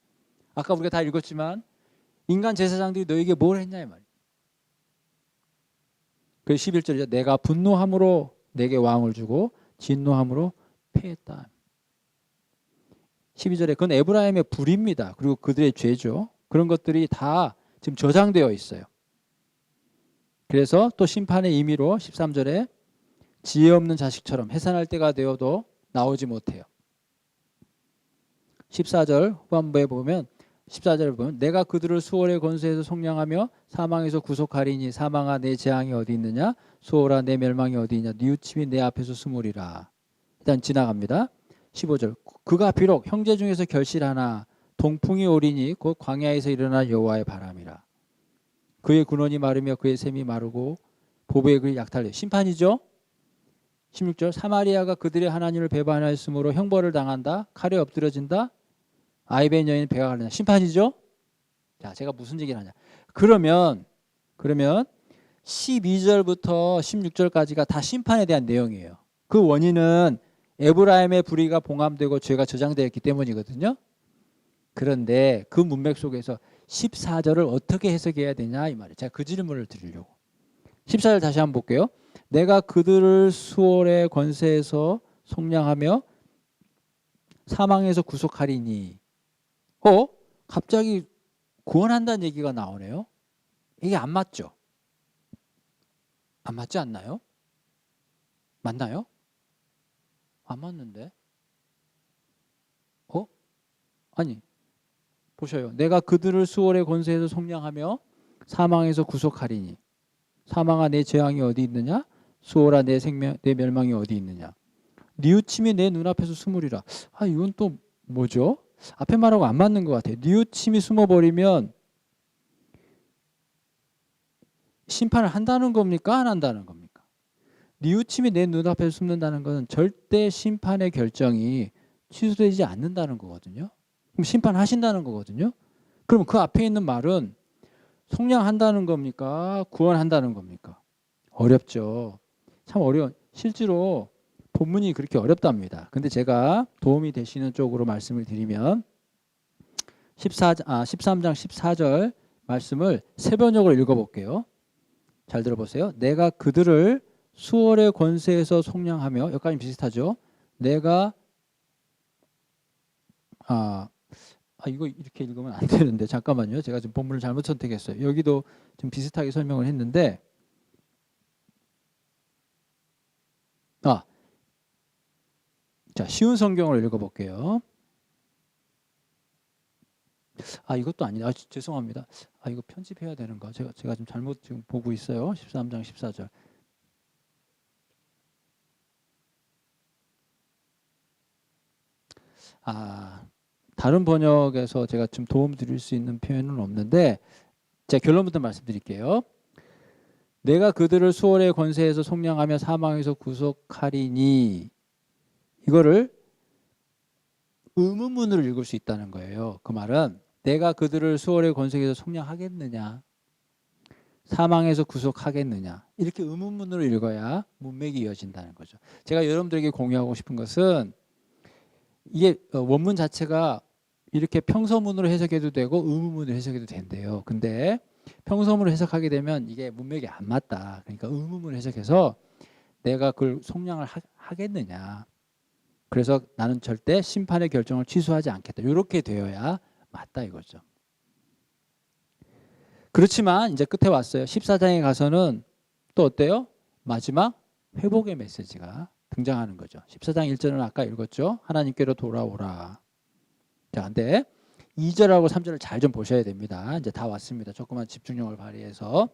아까 우리가 다 읽었지만 인간 제사장들이 너희에게 뭘 했냐 이 말이에요. 그래서 11절이죠. 내가 분노함으로 내게 왕을 주고 진노함으로 패했다. 12절에 그건 에브라임의 불입니다. 그리고 그들의 죄죠. 그런 것들이 다 지금 저장되어 있어요. 그래서 또 심판의 의미로 13절에 지혜 없는 자식처럼 해산할 때가 되어도 나오지 못해요. 14절 후반부에 보면 14절을 보면 내가 그들을 수월의 권세에서 속량하며 사망에서 구속하리니 사망아 내 재앙이 어디 있느냐 수월아 내 멸망이 어디 있냐 뉘우침이 내 앞에서 스물이라. 일단 지나갑니다. 15절 그가 비록 형제 중에서 결실하나 동풍이 오리니 곧 광야에서 일어날 여호와의 바람이라. 그의 군원이 마르며 그의 샘이 마르고 보배의 그의 약탈려. 심판이죠. 16절 사마리아가 그들의 하나님을 배반하였으므로 형벌을 당한다. 칼에 엎드려진다. 아이벤 여인 배가 갈린다. 심판이죠. 자, 제가 무슨 얘기를 하냐. 그러면 12절부터 16절까지가 다 심판에 대한 내용이에요. 그 원인은 에브라임의 불의가 봉함되고 죄가 저장되었기 때문이거든요. 그런데 그 문맥 속에서 14절을 어떻게 해석해야 되냐 이 말이에요. 제가 그 질문을 드리려고. 14절 다시 한번 볼게요. 내가 그들을 수월의 권세에서 속량하며 사망에서 구속하리니. 갑자기 구원한다는 얘기가 나오네요. 이게 안 맞죠? 안 맞지 않나요? 맞나요? 안 맞는데. 아니 보셔요. 내가 그들을 수월의 권세에서 속량하며 사망에서 구속하리니. 사망아 내 재앙이 어디 있느냐? 수월아 내 멸망이 어디 있느냐? 뉘우침이 내 눈앞에서 스물이라. 이건 또 뭐죠? 앞에 말하고 안 맞는 것 같아요. 뉘우침이 숨어버리면 심판을 한다는 겁니까? 안 한다는 겁니까? 뉘우침이 내 눈앞에서 숨는다는 것은 절대 심판의 결정이 취소되지 않는다는 거거든요. 그럼 심판하신다는 거거든요. 그럼 그 앞에 있는 말은 속량한다는 겁니까? 구원한다는 겁니까? 어렵죠. 참 어려운. 실제로 본문이 그렇게 어렵답니다. 근데 제가 도움이 되시는 쪽으로 말씀을 드리면 13장 14절 말씀을 세 번역으로 읽어볼게요. 잘 들어보세요. 내가 그들을 수월의 권세에서 속량하며 여기까지 비슷하죠. 내가 이거 이렇게 읽으면 안 되는데 잠깐만요. 제가 지금 본문을 잘못 선택했어요. 여기도 좀 비슷하게 설명을 했는데 자, 쉬운 성경을 읽어볼게요. 이것도 아니다. 죄송합니다. 이거 편집해야 되는가? 제가 좀 잘못 지금 보고 있어요. 13장 14절. 다른 번역에서 제가 좀 도움 드릴 수 있는 표현은 없는데 제가 결론부터 말씀드릴게요. 내가 그들을 수월의 권세에서 속량하며 사망에서 구속하리니. 이거를 의문문으로 읽을 수 있다는 거예요. 그 말은 내가 그들을 수월의 권세에서 속량하겠느냐, 사망에서 구속하겠느냐, 이렇게 의문문으로 읽어야 문맥이 이어진다는 거죠. 제가 여러분들에게 공유하고 싶은 것은 이게 원문 자체가 이렇게 평서문으로 해석해도 되고 의문문으로 해석해도 된대요. 근데 평서문을 해석하게 되면 이게 문맥이 안 맞다. 그러니까 의문문을 해석해서 내가 그걸 속량을 하겠느냐. 그래서 나는 절대 심판의 결정을 취소하지 않겠다. 이렇게 되어야 맞다 이거죠. 그렇지만 이제 끝에 왔어요. 14장에 가서는 또 어때요? 마지막 회복의 메시지가 등장하는 거죠. 14장 1절은 아까 읽었죠. 하나님께로 돌아오라. 자, 근데 2절하고 3절을 잘 좀 보셔야 됩니다. 이제 다 왔습니다. 조금만 집중력을 발휘해서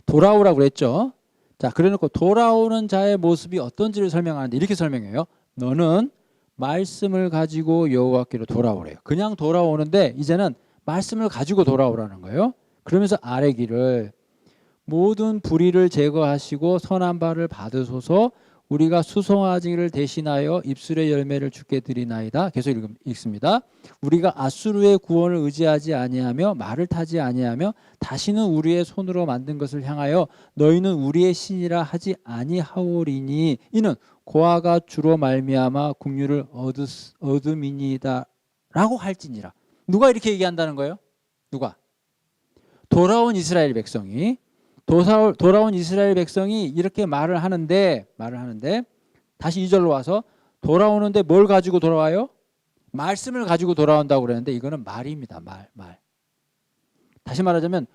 돌아오라고 그랬죠. 자, 그래놓고 돌아오는 자의 모습이 어떤지를 설명하는데 이렇게 설명해요. 너는 말씀을 가지고 여호와께로 돌아오래요. 그냥 돌아오는데 이제는 말씀을 가지고 돌아오라는 거예요. 그러면서 아래 길을 모든 불의를 제거하시고 선한 바를 받으소서. 우리가 수송아지를 대신하여 입술의 열매를 주께 드리나이다. 계속 읽습니다. 우리가 아수르의 구원을 의지하지 아니하며 말을 타지 아니하며 다시는 우리의 손으로 만든 것을 향하여 너희는 우리의 신이라 하지 아니하오리니 이는 고아가 주로 말미암아 국류를 얻음이니이다 라고 할지니라. 누가 이렇게 얘기한다는 거예요? 누가? 돌아온 이스라엘 백성이. 돌아온 이스라엘 백성이 이렇게 말을 하는데 다시 2절로 와서 돌아오는데 뭘 가지고 돌아와요? 말씀을 가지고 돌아온다고 그러는데 이거는 말입니다. 말. 다시 말하자면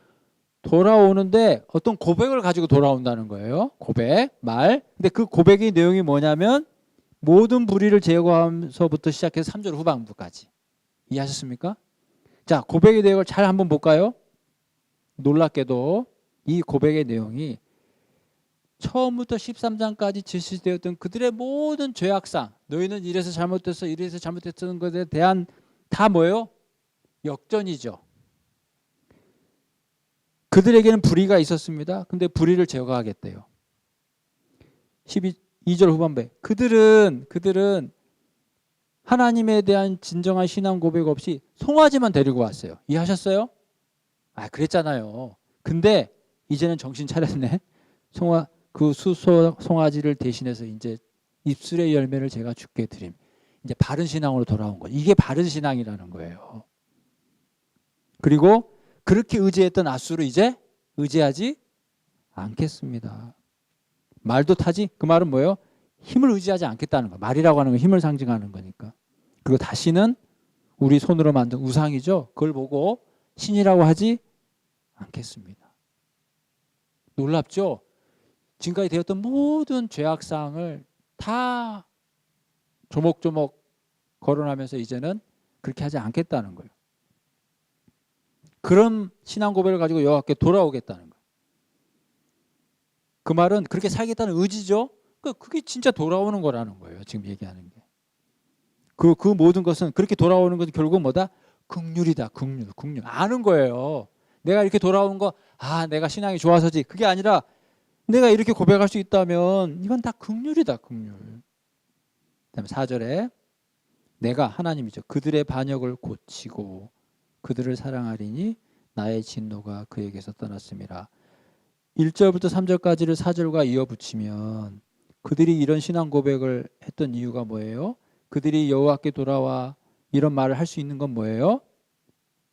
돌아오는데 어떤 고백을 가지고 돌아온다는 거예요. 고백, 말. 근데 그 고백의 내용이 뭐냐면 모든 불의를 제거하면서부터 시작해서 3절 후반부까지. 이해하셨습니까? 자, 고백의 내용을 잘 한번 볼까요? 놀랍게도 이 고백의 내용이 처음부터 13장까지 제시되었던 그들의 모든 죄악상, 너희는 이래서 잘못됐어, 이래서 잘못됐다는 것에 대한 다 뭐예요? 역전이죠. 그들에게는 불의가 있었습니다. 근데 불의를 제거하겠대요. 2절 후반부에 그들은 하나님에 대한 진정한 신앙 고백 없이 송아지만 데리고 왔어요. 이해하셨어요? 아, 그랬잖아요. 근데 이제는 정신 차렸네. 송아지를 대신해서 이제 입술의 열매를 제가 주께 드림. 이제 바른 신앙으로 돌아온 거예요. 이게 바른 신앙이라는 거예요. 그리고 그렇게 의지했던 아수를 이제 의지하지 않겠습니다. 말도 타지? 그 말은 뭐예요? 힘을 의지하지 않겠다는 거. 말이라고 하는 건 힘을 상징하는 거니까. 그리고 다시는 우리 손으로 만든 우상이죠. 그걸 보고 신이라고 하지 않겠습니다. 놀랍죠? 지금까지 되었던 모든 죄악상을 다 조목조목 거론하면서 이제는 그렇게 하지 않겠다는 거예요. 그런 신앙 고백을 가지고 여호와께 돌아오겠다는 거예요. 그 말은 그렇게 살겠다는 의지죠. 그게 진짜 돌아오는 거라는 거예요. 지금 얘기하는 게. 그 모든 것은 그렇게 돌아오는 것은 결국 뭐다? 긍휼이다. 긍휼. 아는 거예요. 내가 이렇게 돌아오는 거, 내가 신앙이 좋아서지. 그게 아니라 내가 이렇게 고백할 수 있다면 이건 다 긍휼이다. 긍휼. 그다음에 4절에 내가 하나님이죠. 그들의 반역을 고치고 그들을 사랑하리니 나의 진노가 그에게서 떠났음이라. 1절부터 3절까지를 4절과 이어붙이면 그들이 이런 신앙 고백을 했던 이유가 뭐예요? 그들이 여호와께 돌아와 이런 말을 할 수 있는 건 뭐예요?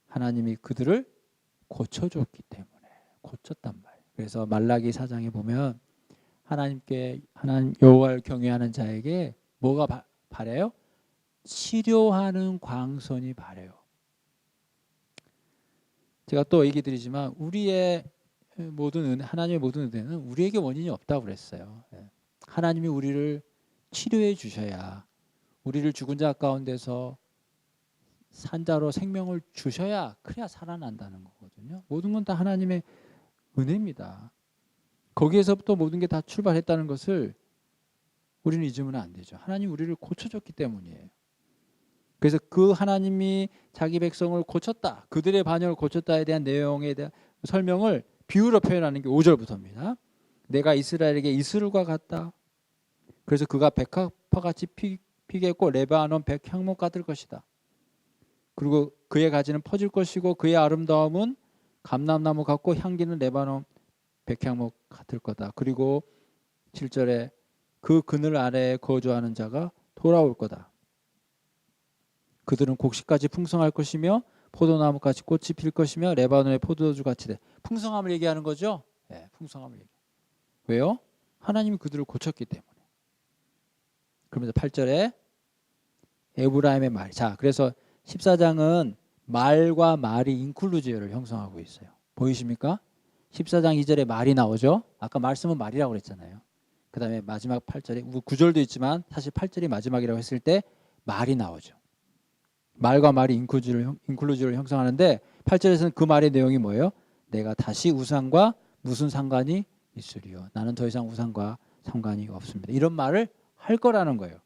하나님이 그들을 고쳐줬기 때문에. 고쳤단 말이에요. 그래서 말라기 4장에 보면 하나님 여호와를 경외하는 자에게 뭐가 바래요? 치료하는 광선이 바래요. 제가 또 얘기 드리지만 우리의 모든 은혜, 하나님의 모든 은혜는 우리에게 원인이 없다고 그랬어요. 하나님이 우리를 치료해 주셔야, 우리를 죽은 자 가운데서 산자로 생명을 주셔야 그래야 살아난다는 거거든요. 모든 건 다 하나님의 은혜입니다. 거기에서부터 모든 게 다 출발했다는 것을 우리는 잊으면 안 되죠. 하나님 우리를 고쳐줬기 때문이에요. 그래서 그 하나님이 자기 백성을 고쳤다, 그들의 반역을 고쳤다에 대한 내용에 대한 설명을 비유로 표현하는 게 5절부터입니다. 내가 이스라엘에게 이슬과 같다. 그래서 그가 백합화같이 피겠고 레바논 백향목 같을 것이다. 그리고 그의 가지는 퍼질 것이고 그의 아름다움은 감람나무 같고 향기는 레바논 백향목 같을 거다. 그리고 7절에 그 그늘 아래에 거주하는 자가 돌아올 거다. 그들은 곡식까지 풍성할 것이며 포도나무 같이 꽃이 필 것이며 레바논의 포도주 같이 돼. 풍성함을 얘기하는 거죠. 네, 풍성함을 얘기. 왜요? 하나님이 그들을 고쳤기 때문에. 그러면서 8절에 에브라임의 말. 자, 그래서 14장은 말과 말이 인클루지어를 형성하고 있어요. 보이십니까? 14장 2절에 말이 나오죠. 아까 말씀은 말이라고 그랬잖아요. 그 다음에 마지막 8절에 9절도 있지만 사실 8절이 마지막이라고 했을 때 말이 나오죠. 말과 말이 인클루지어를 형성하는데 8절에서는 그 말의 내용이 뭐예요? 내가 다시 우상과 무슨 상관이 있으리요. 나는 더 이상 우상과 상관이 없습니다. 이런 말을 할 거라는 거예요.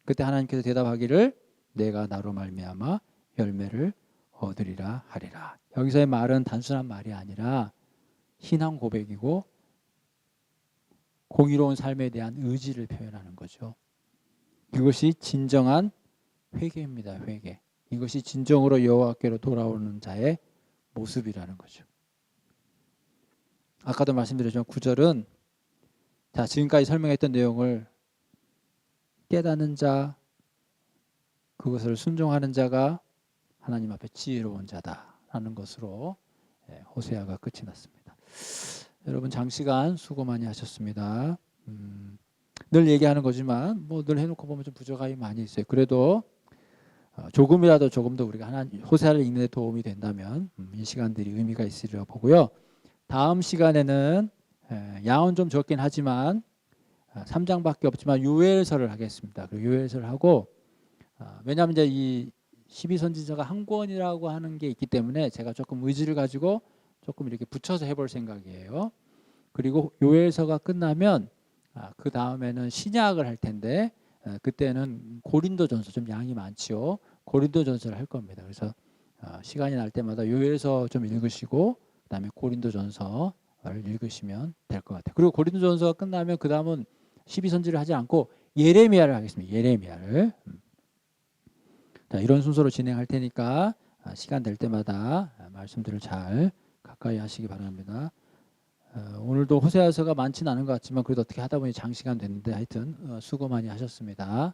그때 하나님께서 대답하기를 내가 나로 말미암아 열매를 얻으리라 하리라. 여기서의 말은 단순한 말이 아니라 신앙 고백이고 공의로운 삶에 대한 의지를 표현하는 거죠. 이것이 진정한 회개입니다. 회개. 이것이 진정으로 여호와께로 돌아오는 자의 모습이라는 거죠. 아까도 말씀드렸지만 9절은 자, 지금까지 설명했던 내용을 깨닫는 자, 그것을 순종하는 자가 하나님 앞에 지혜로운 자다라는 것으로 호세아가 끝이 났습니다. 여러분 장시간 수고 많이 하셨습니다. 늘 얘기하는 거지만 뭐 늘 해놓고 보면 좀 부족함이 많이 있어요. 그래도 조금이라도 조금 더 우리가 호세아를 읽는 데 도움이 된다면 이 시간들이 의미가 있으리라 보고요. 다음 시간에는 양은 좀 적긴 하지만 3장밖에 없지만 요엘서를 하겠습니다. 그리고 요엘서를 하고 왜냐하면 이제 이 12선지자가 한 권이라고 하는 게 있기 때문에 제가 조금 의지를 가지고 조금 이렇게 붙여서 해볼 생각이에요. 그리고 요엘서가 끝나면 그 다음에는 신약을 할 텐데 그때는 고린도전서 좀 양이 많지요. 고린도전서를 할 겁니다. 그래서 시간이 날 때마다 요엘서 좀 읽으시고 그다음에 고린도전서를 읽으시면 될 것 같아요. 그리고 고린도전서가 끝나면 그 다음은 12선지를 하지 않고 예레미야를 하겠습니다. 예레미야를. 자, 이런 순서로 진행할 테니까 시간 될 때마다 말씀들을 잘 가까이 하시기 바랍니다. 오늘도 호세아서가 많지는 않은 것 같지만 그래도 어떻게 하다 보니 장시간 됐는데 하여튼 수고 많이 하셨습니다.